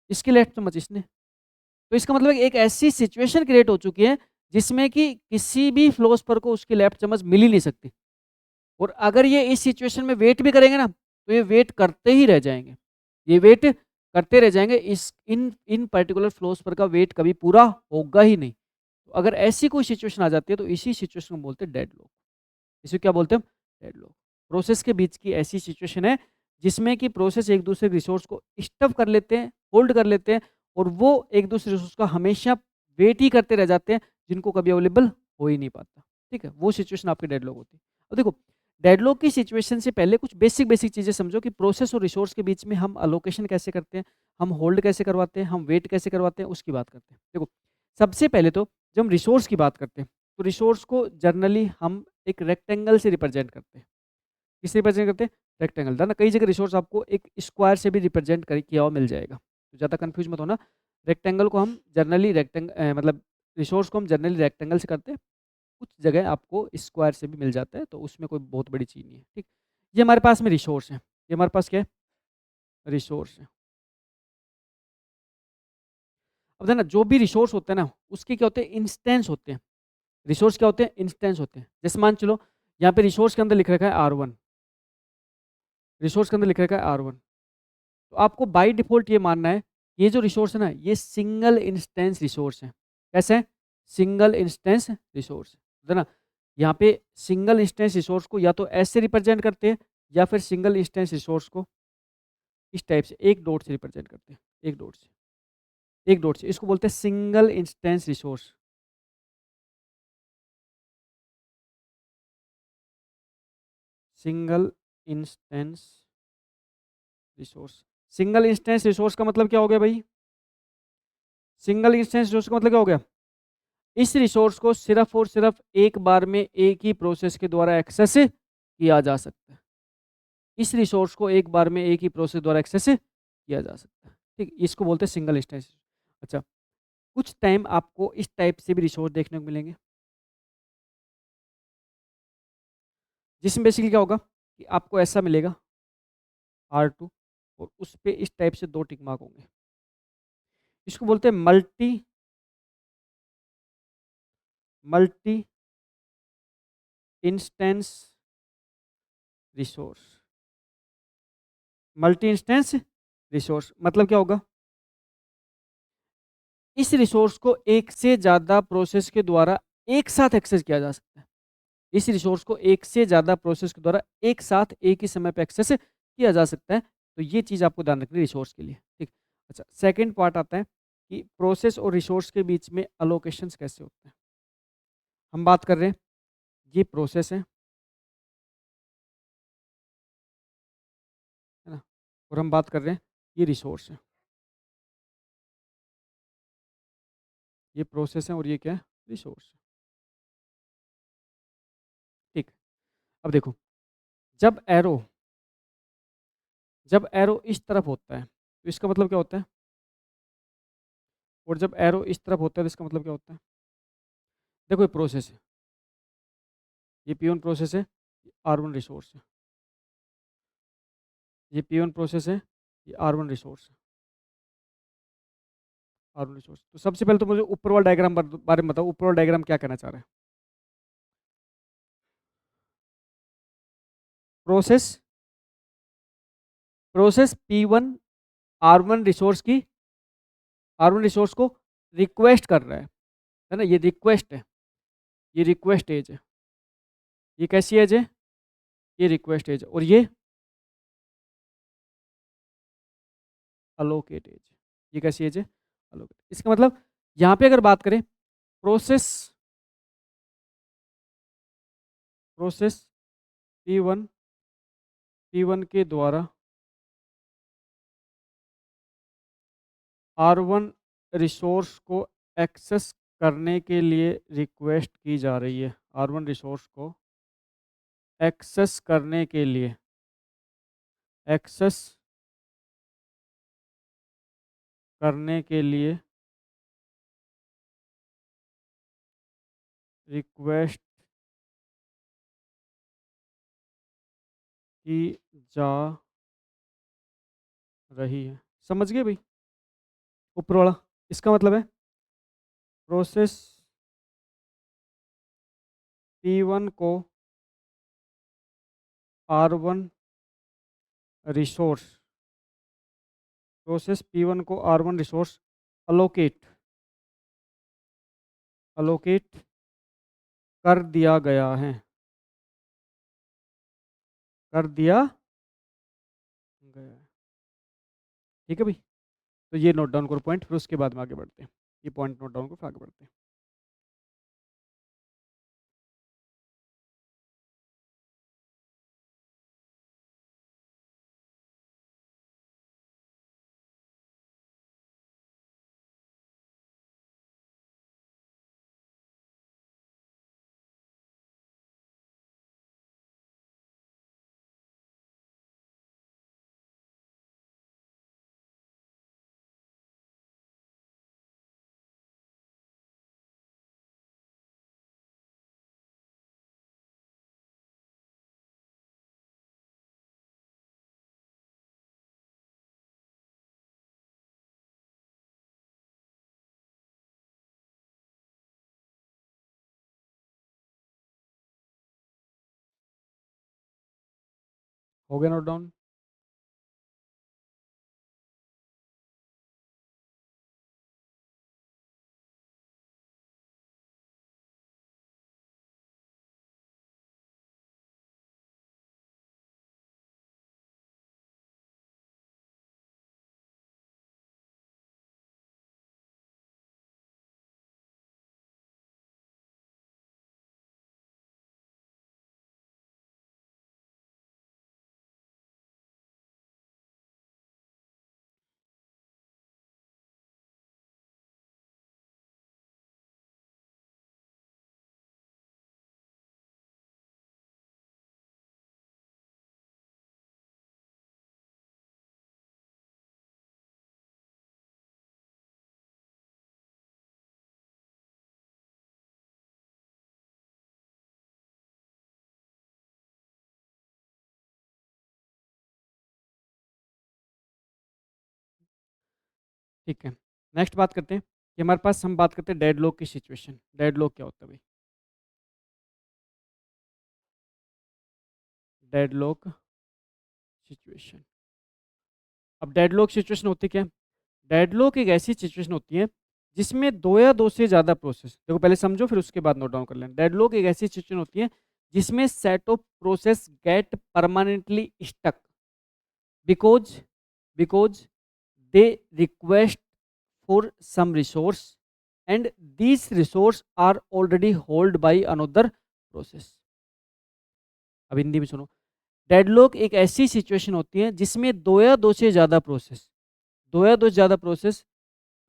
इसकी लेफ्ट चम्मच इसने। तो इसका मतलब एक ऐसी सिचुएशन क्रिएट हो चुकी है जिसमें कि किसी भी फिलोसफर को उसकी लेफ्ट चम्मच मिल ही नहीं सकती। और अगर ये इस सिचुएशन में वेट भी करेंगे ना तो ये वेट करते ही रह जाएंगे, ये वेट करते रह जाएंगे, इस इन इन पर्टिकुलर फिलोसफर का वेट कभी पूरा होगा ही नहीं। तो अगर ऐसी कोई सिचुएशन आ जाती है तो इसी सिचुएशन को बोलते हैं डेड लॉक। इसे क्या बोलते हैं? Dead lock. प्रोसेस के बीच की ऐसी सिचुएशन है जिसमें कि प्रोसेस एक दूसरे रिसोर्स को स्टफ कर लेते हैं, होल्ड कर लेते हैं और वो एक दूसरे रिसोर्स का हमेशा वेट ही करते रह जाते हैं जिनको कभी अवेलेबल हो ही नहीं पाता, ठीक है, वो सिचुएशन आपकी डेडलॉक होती है। और देखो डेडलॉक की सिचुएशन से पहले कुछ बेसिक बेसिक चीज़ें समझो कि प्रोसेस और रिसोर्स के बीच में हम अलोकेशन कैसे करते हैं, हम होल्ड कैसे करवाते हैं, हम वेट कैसे करवाते हैं, उसकी बात करते हैं। देखो सबसे पहले तो जब हम रिसोर्स की बात करते हैं तो रिसोर्स को जनरली हम एक रेक्टेंगल से रिप्रेजेंट करते हैं। किससे रिप्रेजेंट करते हैं? रेक्टेंगल, है ना। कई जगह रिसोर्स आपको एक स्क्वायर से भी रिप्रेजेंट कर किया हुआ मिल जाएगा, तो ज़्यादा कंफ्यूज मत होना। रेक्टेंगल को हम जनरली मतलब रिसोर्स को हम जनरली रेक्टेंगल से करते हैं, कुछ जगह आपको स्क्वायर से भी मिल जाता है, तो उसमें कोई बहुत बड़ी चीज़ नहीं है, ठीक। ये हमारे पास में रिसोर्स है, ये हमारे पास क्या है? रिसोर्स है। अब है ना जो भी रिसोर्स होते हैं ना उसके क्या होते हैं, इंस्टेंस होते हैं। रिसोर्स क्या होते हैं? इंस्टेंस होते हैं। जैसे मान चलो यहाँ पे रिसोर्स के अंदर लिख रखा है R1, रिसोर्स के अंदर लिख रखा है R1, तो आपको बाय डिफ़ॉल्ट ये मानना है, ये जो रिसोर्स है ना, ये सिंगल इंस्टेंस रिसोर्स है। कैसे है? सिंगल इंस्टेंस रिसोर्स, है ना? यहाँ पे सिंगल इंस्टेंस रिसोर्स को या तो ऐसे रिप्रेजेंट करते हैं या फिर सिंगल इंस्टेंस रिसोर्स को इस टाइप से एक डॉट से रिप्रेजेंट करते हैं, एक डॉट से, एक डॉट से। इसको बोलते हैं single instance resource, single instance resource. Single instance resource का मतलब क्या हो गया भाई? सिंगल इंस्टेंस रिसोर्स का मतलब क्या हो गया? इस रिसोर्स को सिर्फ और सिर्फ एक बार में एक ही प्रोसेस के द्वारा एक्सेस किया जा सकता है। इस रिसोर्स को एक बार में एक ही प्रोसेस द्वारा एक्सेस किया जा सकता है, ठीक। इसको बोलते हैं सिंगल इंस्टेंस। अच्छा, कुछ टाइम आपको इस टाइप से भी रिसोर्स देखने को मिलेंगे। जिसमें बेसिकली क्या होगा कि आपको ऐसा मिलेगा R2 और उस पे इस टाइप से 2 टिक मार्क होंगे। इसको बोलते हैं multi instance resource. Multi instance resource मतलब क्या होगा? इस रिसोर्स को एक से ज़्यादा प्रोसेस के द्वारा एक साथ एक्सेस किया जा सकता है। इस रिसोर्स को एक से ज़्यादा प्रोसेस के द्वारा एक साथ एक ही समय पे एक्सेस किया जा सकता है। तो ये चीज़ आपको ध्यान रखनी है रिसोर्स के लिए, ठीक। अच्छा, सेकंड पार्ट आता है कि प्रोसेस और रिसोर्स के बीच में अलोकेशंस कैसे होते हैं। हम बात कर रहे हैं, ये प्रोसेस है ना, और हम बात कर रहे हैं ये रिसोर्स है। ये प्रोसेस है और ये क्या है? रिसोर्स है, ठीक। अब देखो, जब एरो जब एरो इस तरफ होता है तो इसका मतलब क्या होता है? और जब एरो इस तरफ होता है तो इसका मतलब क्या होता है? देखो, ये प्रोसेस है, ये P1 प्रोसेस है, R1 रिसोर्स है। ये P1 प्रोसेस है, ये R1 रिसोर्स है। R1 resource. तो सबसे पहले तो मुझे ऊपर वाला डायग्राम बारे में बताओ, ऊपर वाला डायग्राम क्या कहना चाह रहा है? Process process P1 R1 resource की R1 रिसोर्स को रिक्वेस्ट कर रहा है ना, ये रिक्वेस्ट है, ये रिक्वेस्ट एज है। ये कैसी एज है? ये रिक्वेस्ट एज, और ये अलोकेट एज। ये कैसी एज है? अलोकेट। इसका मतलब यहाँ पे अगर बात करें, प्रोसेस प्रोसेस P1 के द्वारा R1 रिसोर्स को एक्सेस करने के लिए रिक्वेस्ट की जा रही है। R1 रिसोर्स को एक्सेस करने के लिए एक्सेस करने के लिए रिक्वेस्ट की जा रही है। समझ गए भाई? ऊपर वाला इसका मतलब है प्रोसेस P1 को R1 रिसोर्स प्रोसेस P1 को R1 रिसोर्स अलोकेट कर दिया गया है, कर दिया गया है। ठीक है भाई? तो ये नोट डाउन करो पॉइंट, फिर उसके बाद में आगे बढ़ते हैं। ये पॉइंट नोट डाउन करो, फिर आगे बढ़ते हैं। हो गया नोट डाउन? ठीक है, नेक्स्ट बात करते हैं कि हमारे पास हम बात करते हैं डेडलॉक की सिचुएशन। डेडलॉक क्या होता है भाई? Deadlock situation. अब डेडलॉक सिचुएशन होती क्या है? डेडलॉक एक ऐसी सिचुएशन होती है जिसमें दो या दो से ज़्यादा प्रोसेस, देखो पहले समझो फिर उसके बाद नोट डाउन कर लें। डेडलॉक एक ऐसी सिचुएशन होती है जिसमें set of process get permanently stuck because because they request for some resource and these resource are already held by another process। अब हिंदी में सुनो। डेडलॉक एक ऐसी सिचुएशन होती है जिसमें दो या दो से ज़्यादा प्रोसेस, दो या दो से ज़्यादा प्रोसेस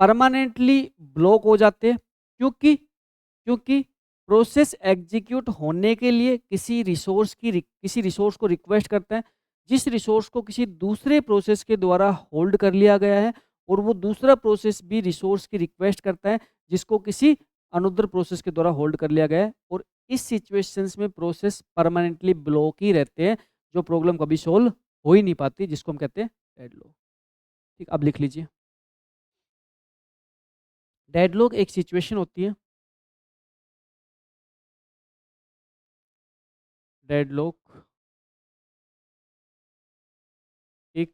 परमानेंटली ब्लॉक हो जाते हैं क्योंकि क्योंकि प्रोसेस एग्जीक्यूट होने के लिए किसी रिसोर्स को रिक्वेस्ट करता है, जिस रिसोर्स को किसी दूसरे प्रोसेस के द्वारा होल्ड कर लिया गया है, और वो दूसरा प्रोसेस भी रिसोर्स की रिक्वेस्ट करता है जिसको किसी अनदर प्रोसेस के द्वारा होल्ड कर लिया गया है, और इस सिचुएशंस में प्रोसेस परमानेंटली ब्लॉक ही रहते हैं, जो प्रॉब्लम कभी सोल्व हो ही नहीं पाती, जिसको हम कहते हैं डेडलॉक। ठीक, अब लिख लीजिए। डेडलॉक एक सिचुएशन होती है, डेडलॉक एक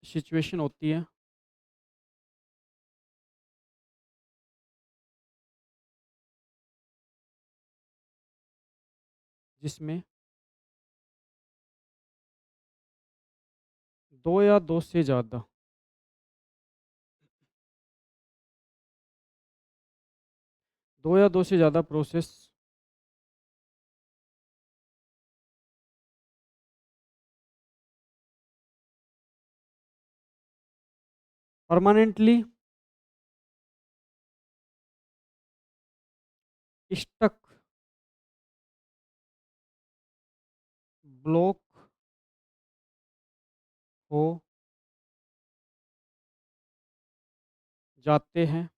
सिचुएशन होती है जिसमें दो या दो से ज़्यादा प्रोसेस परमानेंटली स्टक ब्लॉक हो जाते हैं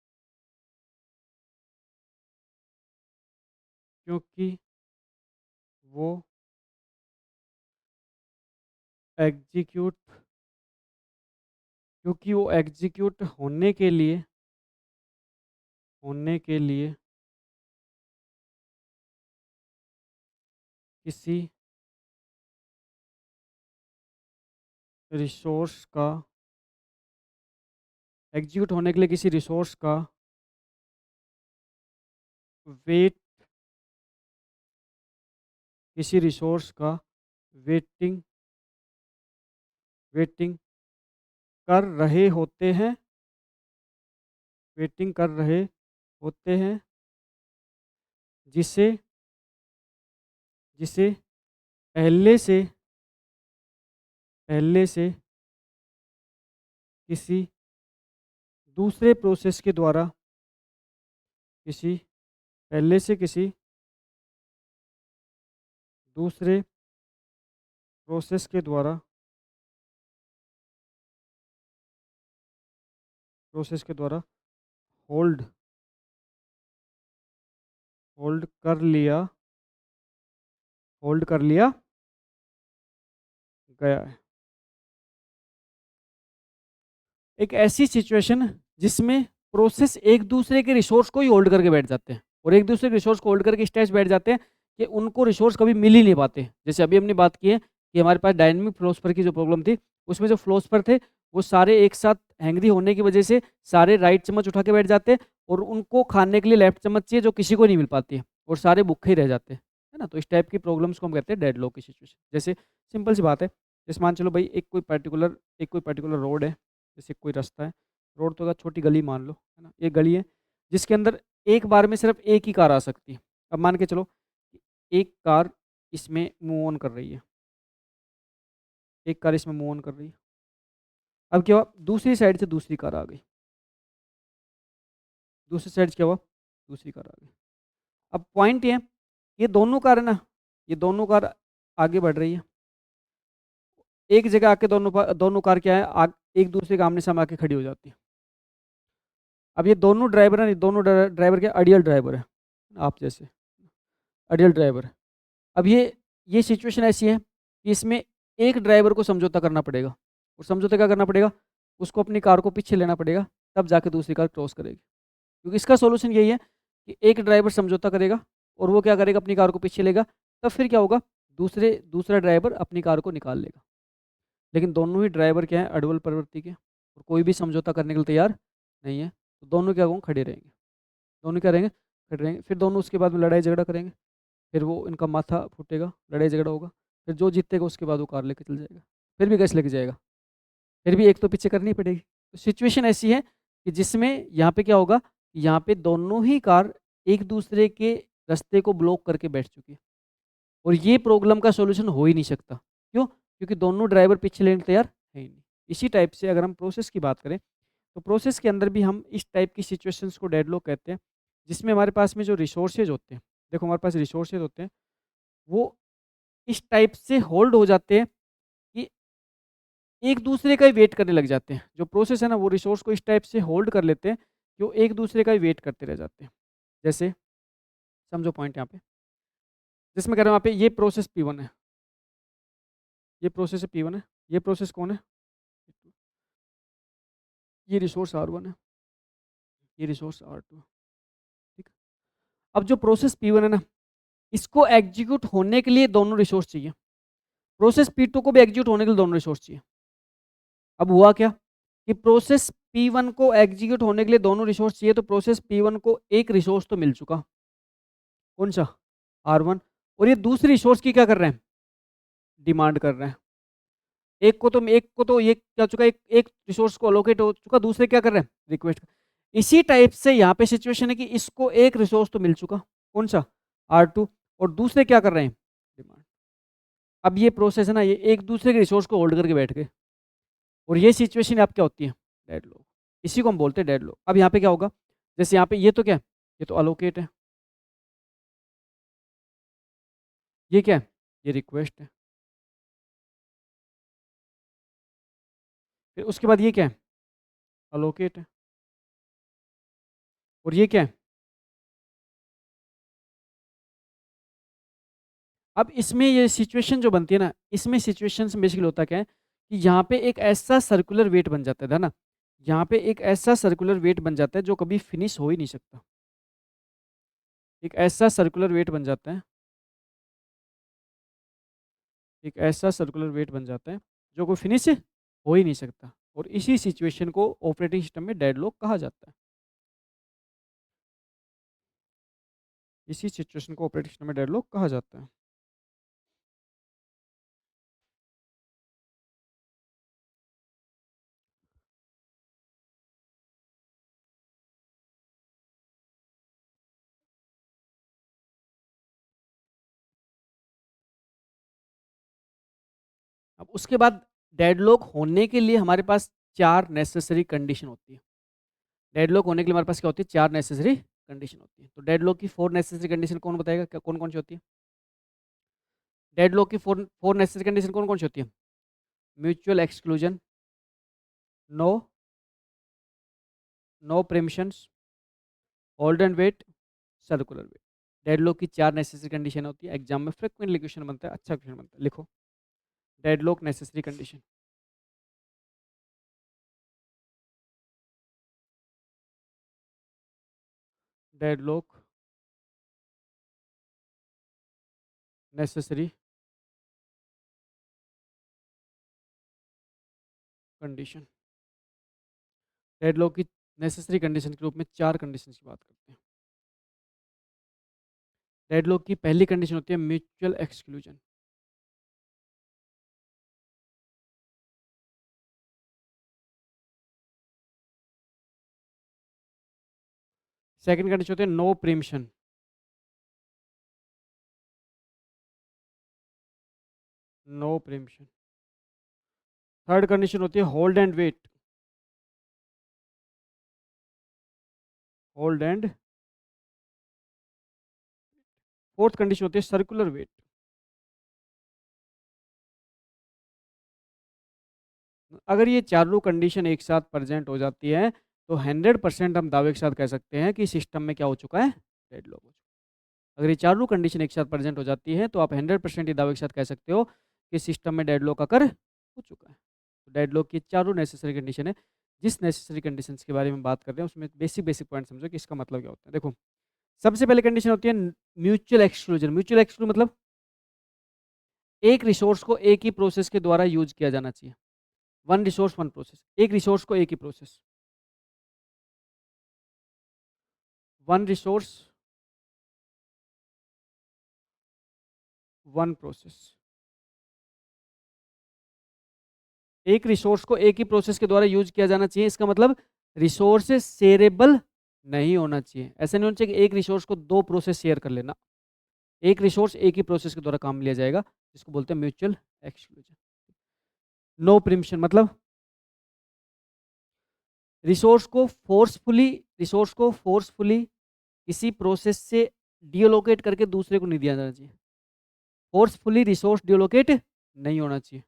क्योंकि वो एग्जीक्यूट होने के लिए किसी रिसोर्स का वेट किसी रिसोर्स का वेटिंग वेटिंग कर रहे होते हैं वेटिंग कर रहे होते हैं जिसे जिसे पहले से किसी दूसरे प्रोसेस के द्वारा किसी पहले से किसी दूसरे प्रोसेस के द्वारा होल्ड होल्ड कर लिया गया है। एक ऐसी सिचुएशन जिसमें प्रोसेस एक दूसरे के रिसोर्स को ही होल्ड करके बैठ जाते हैं, और एक दूसरे के रिसोर्स को होल्ड करके स्टेज बैठ जाते हैं कि उनको रिसोर्स कभी मिल ही नहीं पाते। जैसे अभी हमने बात की है कि हमारे पास डायनेमिक फिलोसफर की जो प्रॉब्लम थी, उसमें जो फिलोसफर थे वो सारे एक साथ हैंग्री होने की वजह से सारे राइट चम्मच उठा के बैठ जाते हैं, और उनको खाने के लिए लेफ्ट चम्मच चाहिए जो किसी को नहीं मिल पाती है, और सारे भूखे ही रह जाते हैं, है ना। तो इस टाइप की प्रॉब्लम्स को हम कहते हैं डेडलॉक की सिचुएशन। जैसे सिंपल सी बात है, जैसे मान चलो भाई एक कोई पर्टिकुलर रोड है, जैसे कोई रास्ता है, रोड तो का छोटी गली मान लो, है ना, एक गली है जिसके अंदर एक बार में सिर्फ एक ही कार आ सकती है। अब मान के चलो एक कार इसमें मूव ऑन कर रही है, एक कार इसमें मूव ऑन कर रही है। अब क्या हुआ, दूसरी साइड से दूसरी कार आ गई, दूसरी साइड से क्या हुआ, दूसरी कार आ गई। अब पॉइंट ये है, ये दोनों कार है ना, ये दोनों कार आगे बढ़ रही है, एक जगह आके दोनों कार क्या है, एक दूसरे के आमने सामने आके खड़ी हो जाती है। अब ये दोनों ड्राइवर है, दोनों ड्राइवर क्या आइडियल ड्राइवर है, आप जैसे आइडियल ड्राइवर है। अब ये सिचुएशन ऐसी है कि इसमें एक ड्राइवर को समझौता करना पड़ेगा, और समझौता क्या करना पड़ेगा, उसको अपनी कार को पीछे लेना पड़ेगा, तब जाके दूसरी कार क्रॉस करेगी। क्योंकि इसका सॉल्यूशन यही है कि एक ड्राइवर समझौता करेगा और वो क्या करेगा, अपनी कार को पीछे लेगा, तब फिर क्या होगा, दूसरा ड्राइवर अपनी कार को निकाल लेगा। लेकिन दोनों ही ड्राइवर क्या है, अडवल प्रवृत्ति के, और कोई भी समझौता करने के लिए तैयार नहीं है, तो दोनों क्या होंगे, खड़े रहेंगे। दोनों क्या रहेंगे, खड़े रहेंगे। फिर दोनों उसके बाद में लड़ाई झगड़ा करेंगे, फिर वो इनका माथा फूटेगा, लड़ाई झगड़ा होगा, फिर जो जीतेगा उसके बाद वो कार लेके चल जाएगा, फिर भी कैसे लेके जाएगा, फिर भी एक तो पीछे करनी पड़ेगी। तो सिचुएशन ऐसी है कि जिसमें यहाँ पे क्या होगा, यहाँ पे दोनों ही कार एक दूसरे के रास्ते को ब्लॉक करके बैठ चुकी है, और ये प्रॉब्लम का सॉल्यूशन हो ही नहीं सकता। क्यों? क्योंकि दोनों ड्राइवर पीछे लेने को तैयार है ही नहीं। इसी टाइप से अगर हम प्रोसेस की बात करें, तो प्रोसेस के अंदर भी हम इस टाइप की सिचुएशंस को डेडलॉक कहते हैं, जिसमें हमारे पास में जो रिसोर्सेज होते हैं, देखो हमारे पास रिसोर्सेज होते हैं, वो इस टाइप से होल्ड हो जाते हैं कि एक दूसरे का ही वेट करने लग जाते हैं। जो प्रोसेस है ना, वो रिसोर्स को इस टाइप से होल्ड कर लेते हैं कि वो एक दूसरे का ही वेट करते रह जाते हैं। जैसे समझो पॉइंट यहाँ पे, जिसमें कह रहा हूँ यहाँ पे ये प्रोसेस P1 है, ये प्रोसेस P1 है, ये प्रोसेस कौन है, ये रिसोर्स R1 है, ये रिसोर्स R2। ठीक। अब जो प्रोसेस P1 है ना, इसको एग्जीक्यूट होने के लिए दोनों रिसोर्स चाहिए, प्रोसेस P2 को भी एग्जीक्यूट होने के लिए दोनों रिसोर्स चाहिए। अब हुआ क्या कि प्रोसेस P1 को एग्जीक्यूट होने के लिए दोनों रिसोर्स चाहिए, तो प्रोसेस P1 को एक रिसोर्स तो मिल चुका, कौन सा, R1, और ये दूसरी रिसोर्स की क्या कर रहे हैं, डिमांड कर रहे हैं। एक को तो ये क्या चुका, एक एक रिसोर्स को अलोकेट हो चुका, दूसरे क्या कर रहे हैं, रिक्वेस्ट। इसी टाइप से यहाँ पे सिचुएशन है कि इसको एक रिसोर्स तो मिल चुका, कौन सा, R2, और दूसरे क्या कर रहे हैं, डिमांड। अब ये प्रोसेस है ना, ये एक दूसरे के रिसोर्स को होल्ड करके बैठ गए, और ये सिचुएशन आप क्या होती है, डेडलॉक। इसी को हम बोलते हैं डेडलॉक। अब यहाँ पे क्या होगा, जैसे यहाँ पे ये तो क्या है, ये तो अलोकेट है, ये क्या है, ये रिक्वेस्ट है, फिर उसके बाद ये क्या है, अलोकेट है, और ये क्या है। अब इसमें ये सिचुएशन जो बनती है ना, इसमें सिचुएशन से बेसिकली होता क्या है कि यहाँ पे एक ऐसा सर्कुलर वेट बन जाता है ना, यहाँ पे एक ऐसा सर्कुलर वेट बन जाता है जो कभी फिनिश हो ही नहीं सकता। एक ऐसा सर्कुलर वेट बन जाता है, एक ऐसा सर्कुलर वेट बन जाता है जो कोई फिनिश हो ही नहीं सकता, और इसी सिचुएशन को ऑपरेटिंग सिस्टम में डेडलॉक कहा जाता है। इसी सिचुएशन को ऑपरेटिंग सिस्टम में डेडलॉक कहा जाता है। अब उसके बाद डेडलॉक होने के लिए हमारे पास 4 नेसेसरी कंडीशन होती है। डेडलॉक होने के लिए हमारे पास क्या होती है, 4 नेसेसरी कंडीशन होती है। तो डेडलॉक की 4 नेसेसरी कंडीशन कौन बताएगा, क्या कौन कौन सी होती है। डेडलॉक की 4 नेसेसरी कंडीशन कौन कौन सी होती है, mutual exclusion, no no preemptions, hold and wait, circular wait. Deadlock की 4 नेसेसरी कंडीशन होती है। एग्जाम में फ्रिक्वेंटली क्वेश्चन बनता है, अच्छा क्वेश्चन बनता है। लिखो deadlock necessary condition. Deadlock necessary condition. Deadlock की नेसेसरी कंडीशन के रूप में 4 कंडीशन की बात करते हैं। डेडलॉक की पहली कंडीशन होती है म्यूचुअल एक्सक्लूजन। सेकंड कंडीशन होती है no preemption. No preemption. Third condition होती है hold and wait. Hold and. Fourth condition होती है सर्कुलर वेट। अगर ये चारों कंडीशन एक साथ प्रेजेंट हो जाती है, तो 100% हम दावे के साथ कह सकते हैं कि सिस्टम में क्या हो चुका है, डेडलॉक हो चुका है। अगर ये चारों कंडीशन एक साथ प्रेजेंट हो जाती है, तो आप 100% ये दावे के साथ कह सकते हो आपके सिस्टम में डेडलॉक अकर हो चुका है। तो डेडलॉक की चारों नेसेसरी कंडीशन है। जिस नेसेसरी कंडीशंस के बारे में बात कर रहे हैं उसमें बेसिक बेसिक पॉइंट समझो कि इसका मतलब क्या होता है। देखो, सबसे पहले कंडीशन होती है म्यूचुअल एक्सक्लूजन। म्यूचुअल एक्सक्लूजन मतलब एक रिसोर्स को एक ही प्रोसेस के द्वारा यूज किया जाना चाहिए। वन रिसोर्स वन प्रोसेस, एक रिसोर्स को एक ही process, one resource one process. एक रिसोर्स को एक ही प्रोसेस के द्वारा यूज किया जाना चाहिए, इसका मतलब रिसोर्स शेयरेबल नहीं होना चाहिए। ऐसा नहीं होना चाहिए कि एक रिसोर्स को दो प्रोसेस शेयर कर लेना। एक रिसोर्स एक ही प्रोसेस के द्वारा काम लिया जाएगा, जिसको बोलते हैं म्यूचुअल एक्सक्लूजन। नो प्रिम्पशन मतलब रिसोर्स को फोर्सफुली किसी प्रोसेस से डिलोकेट करके दूसरे को नहीं दिया जाना चाहिए। फोर्सफुली रिसोर्स डिलोकेट नहीं होना चाहिए।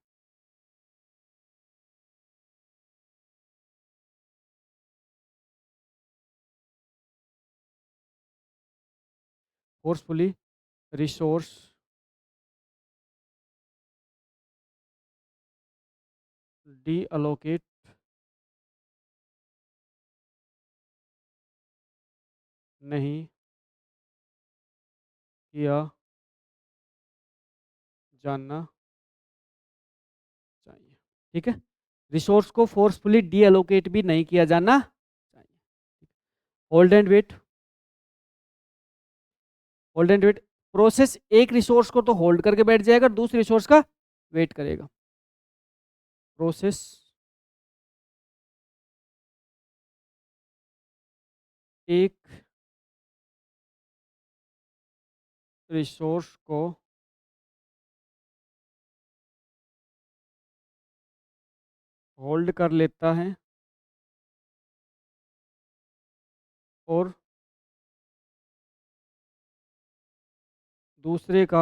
फोर्सफुली रिसोर्स डीअलोकेट नहीं किया जाना चाहिए। ठीक है, रिसोर्स को फोर्सफुली डीअलोकेट भी नहीं किया जाना चाहिए। Hold and wait, hold and wait. Process एक रिसोर्स को तो होल्ड करके बैठ जाएगा, दूसरे रिसोर्स का वेट करेगा। प्रोसेस एक रिसोर्स को होल्ड कर लेता है और दूसरे का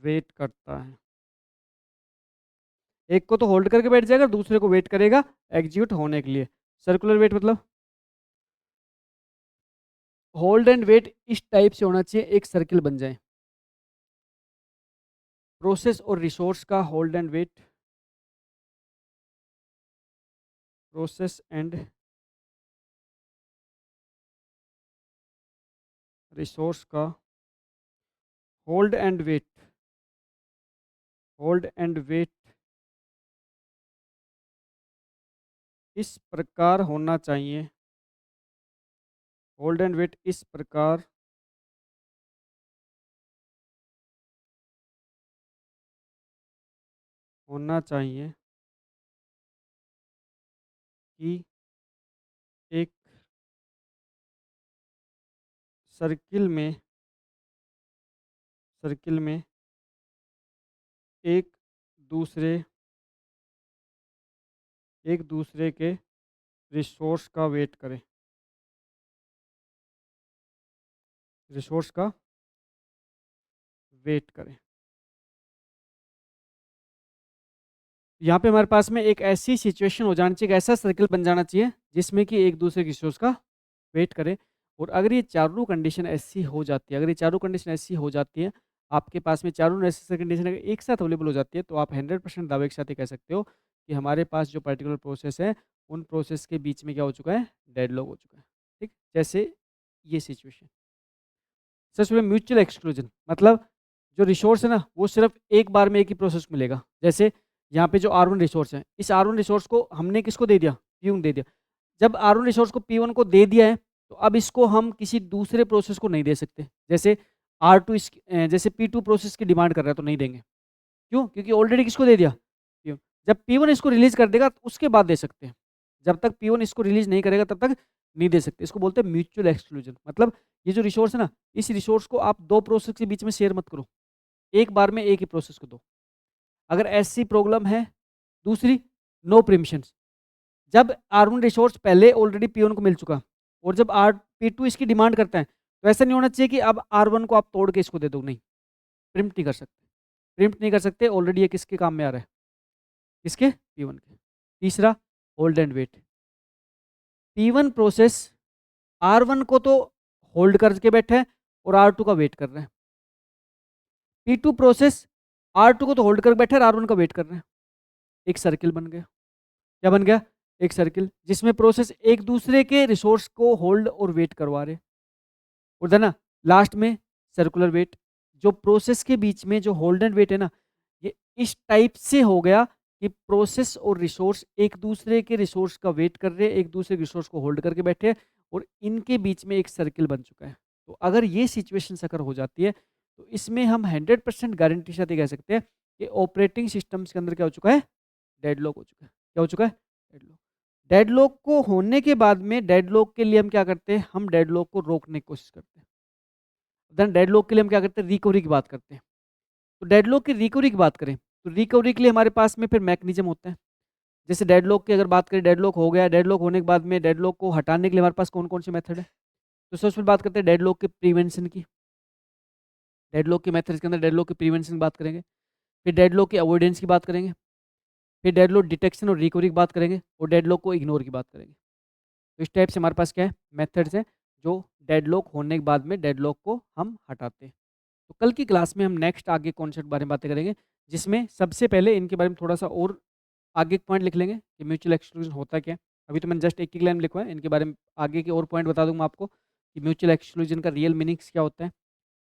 वेट करता है। एक को तो होल्ड करके बैठ जाएगा, दूसरे को वेट करेगा एग्जीक्यूट होने के लिए। सर्कुलर वेट मतलब होल्ड एंड वेट इस टाइप से होना चाहिए, एक सर्किल बन जाए। प्रोसेस और रिसोर्स का hold and wait, process and resource का hold and wait, hold and wait इस प्रकार होना चाहिए, होल्ड एंड वेट इस प्रकार होना चाहिए कि एक सर्किल में एक दूसरे एक दूसरे के रिसोर्स का वेट करें, रिसोर्स का वेट करें। यहाँ पे हमारे पास में एक ऐसी सिचुएशन हो जानी चाहिए, एक ऐसा सर्किल बन जाना चाहिए जिसमें कि एक दूसरे के रिसोर्स का वेट करे। और अगर ये चारों कंडीशन ऐसी हो जाती है, अगर ये चारों कंडीशन ऐसी हो जाती है, आपके पास में चारों नेसेसरी कंडीशन अगर एक साथ अवेलेबल हो जाती है, तो आप 100% दावे के साथ ये कह सकते हो कि हमारे पास जो पर्टिकुलर प्रोसेस है, उन प्रोसेस के बीच में क्या हो चुका है, डेडलॉक हो चुका है। ठीक, जैसे ये सिचुएशन। सबसे पहले म्यूचुअल एक्सक्लूजन मतलब जो रिसोर्स है ना, वो सिर्फ एक बार में एक ही प्रोसेस को मिलेगा। जैसे यहाँ पे जो R1 रिसोर्स है, इस R1 रिसोर्स को हमने किसको दे दिया, P1 दे दिया। जब R1 रिसोर्स को P1 को दे दिया है, तो अब इसको हम किसी दूसरे प्रोसेस को नहीं दे सकते। जैसे R2 जैसे P2 प्रोसेस की डिमांड कर रहा है तो नहीं देंगे। क्यों? क्योंकि ऑलरेडी किसको दे दिया, P1। जब P1 इसको रिलीज कर देगा तो उसके बाद दे सकते हैं। जब तक P1 इसको रिलीज नहीं करेगा तब तक नहीं दे सकते। इसको बोलते हैं म्यूचुअल एक्सक्लूजन। मतलब ये जो रिसोर्स है ना, इस रिसोर्स को आप दो प्रोसेस के बीच में शेयर मत करो, एक बार में एक ही प्रोसेस को दो। अगर ऐसी प्रॉब्लम है। दूसरी, नो प्रीम्पशन। जब R1 रिसोर्स पहले ऑलरेडी P1 को मिल चुका और जब P2 इसकी डिमांड करता है, तो ऐसा नहीं होना चाहिए कि अब R1 को आप तोड़ के इसको दे दो। नहीं, प्रिम्प्ट नहीं कर सकते, प्रिम्प्ट नहीं कर सकते। ऑलरेडी ये किसके काम में आ रहा है, किसके, P1 के। तीसरा, hold and wait. P1 process R1 को तो होल्ड करके बैठे हैं, और R2 का वेट कर रहे हैं। P2 प्रोसेस R2 को तो होल्ड कर बैठे और R1 का वेट कर रहे हैं। एक सर्किल बन गया। क्या बन गया? एक सर्किल, जिसमें प्रोसेस एक दूसरे के रिसोर्स को होल्ड और वेट करवा रहे। उधर ना लास्ट में सर्कुलर वेट, जो प्रोसेस के बीच में जो होल्ड एंड वेट है ना, ये इस टाइप से हो गया कि प्रोसेस और रिसोर्स एक दूसरे के रिसोर्स का वेट कर रहे हैं, एक दूसरे के रिसोर्स को होल्ड करके बैठे हैं, और इनके बीच में एक सर्किल बन चुका है। तो अगर ये सिचुएशन अगर हो जाती है, तो इसमें हम 100% गारंटी के साथ ये कह सकते हैं कि ऑपरेटिंग सिस्टम्स के अंदर क्या हो चुका है? डेडलॉक हो चुका है। क्या हो चुका है? डेडलॉक। डेडलॉक को होने के बाद में डेडलॉक के लिए हम क्या करते हैं? हम डेडलॉक को रोकने की कोशिश करते हैं। देन डेडलॉक के लिए हम क्या करते हैं? रिकवरी की बात करते हैं। तो डेडलॉक की रिकवरी की बात करें, तो रिकवरी के लिए हमारे पास में फिर मैकेनिज्म होते हैं। जैसे डेडलॉक की अगर बात करें, डेडलॉक हो गया, डेडलॉक होने के बाद में डेडलॉक को हटाने के लिए हमारे पास कौन कौन से मेथड है? तो सबसे पहले बात करते हैं डेडलॉक के प्रिवेंशन की। डेडलॉक के मेथड्स के अंदर डेडलॉक के प्रिवेंशन की बात करेंगे, फिर डेडलॉक के अवॉइडेंस की बात करेंगे, फिर डेडलॉक डिटेक्शन और रिकवरी की बात करेंगे, और डेडलॉक को इग्नोर की बात करेंगे। तो इस टाइप से हमारे पास क्या है? मेथड्स हैं जो डेडलॉक होने के बाद में डेडलॉक को हम हटाते हैं। तो कल की क्लास में हम नेक्स्ट आगे कॉन्सेप्ट बारे में बातें करेंगे, जिसमें सबसे पहले इनके बारे में थोड़ा सा और आगे पॉइंट लिख लेंगे कि म्यूचुअल एक्सक्लूजन होता क्या है। अभी तो मैंने जस्ट एक ही लाइन लिखा है, इनके बारे में आगे के और पॉइंट बता दूंगा आपको कि म्यूचुअल एक्सक्लूजन का रियल मीनिंग्स क्या होता है,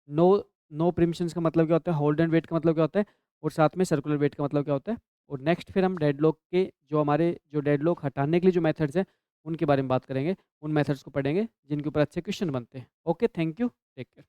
नो नो प्रिमिशंस का मतलब क्या होता है, होल्ड एंड वेट का मतलब क्या होता है, और साथ में सर्कुलर वेट का मतलब क्या होता है। और नेक्स्ट फिर हम डेडलॉक के जो हमारे जो डेडलॉक हटाने के लिए जो मेथड्स हैं उनके बारे में बात करेंगे, उन मेथड्स को पढ़ेंगे जिनके ऊपर अच्छे क्वेश्चन बनते हैं। Okay, thank you, take care.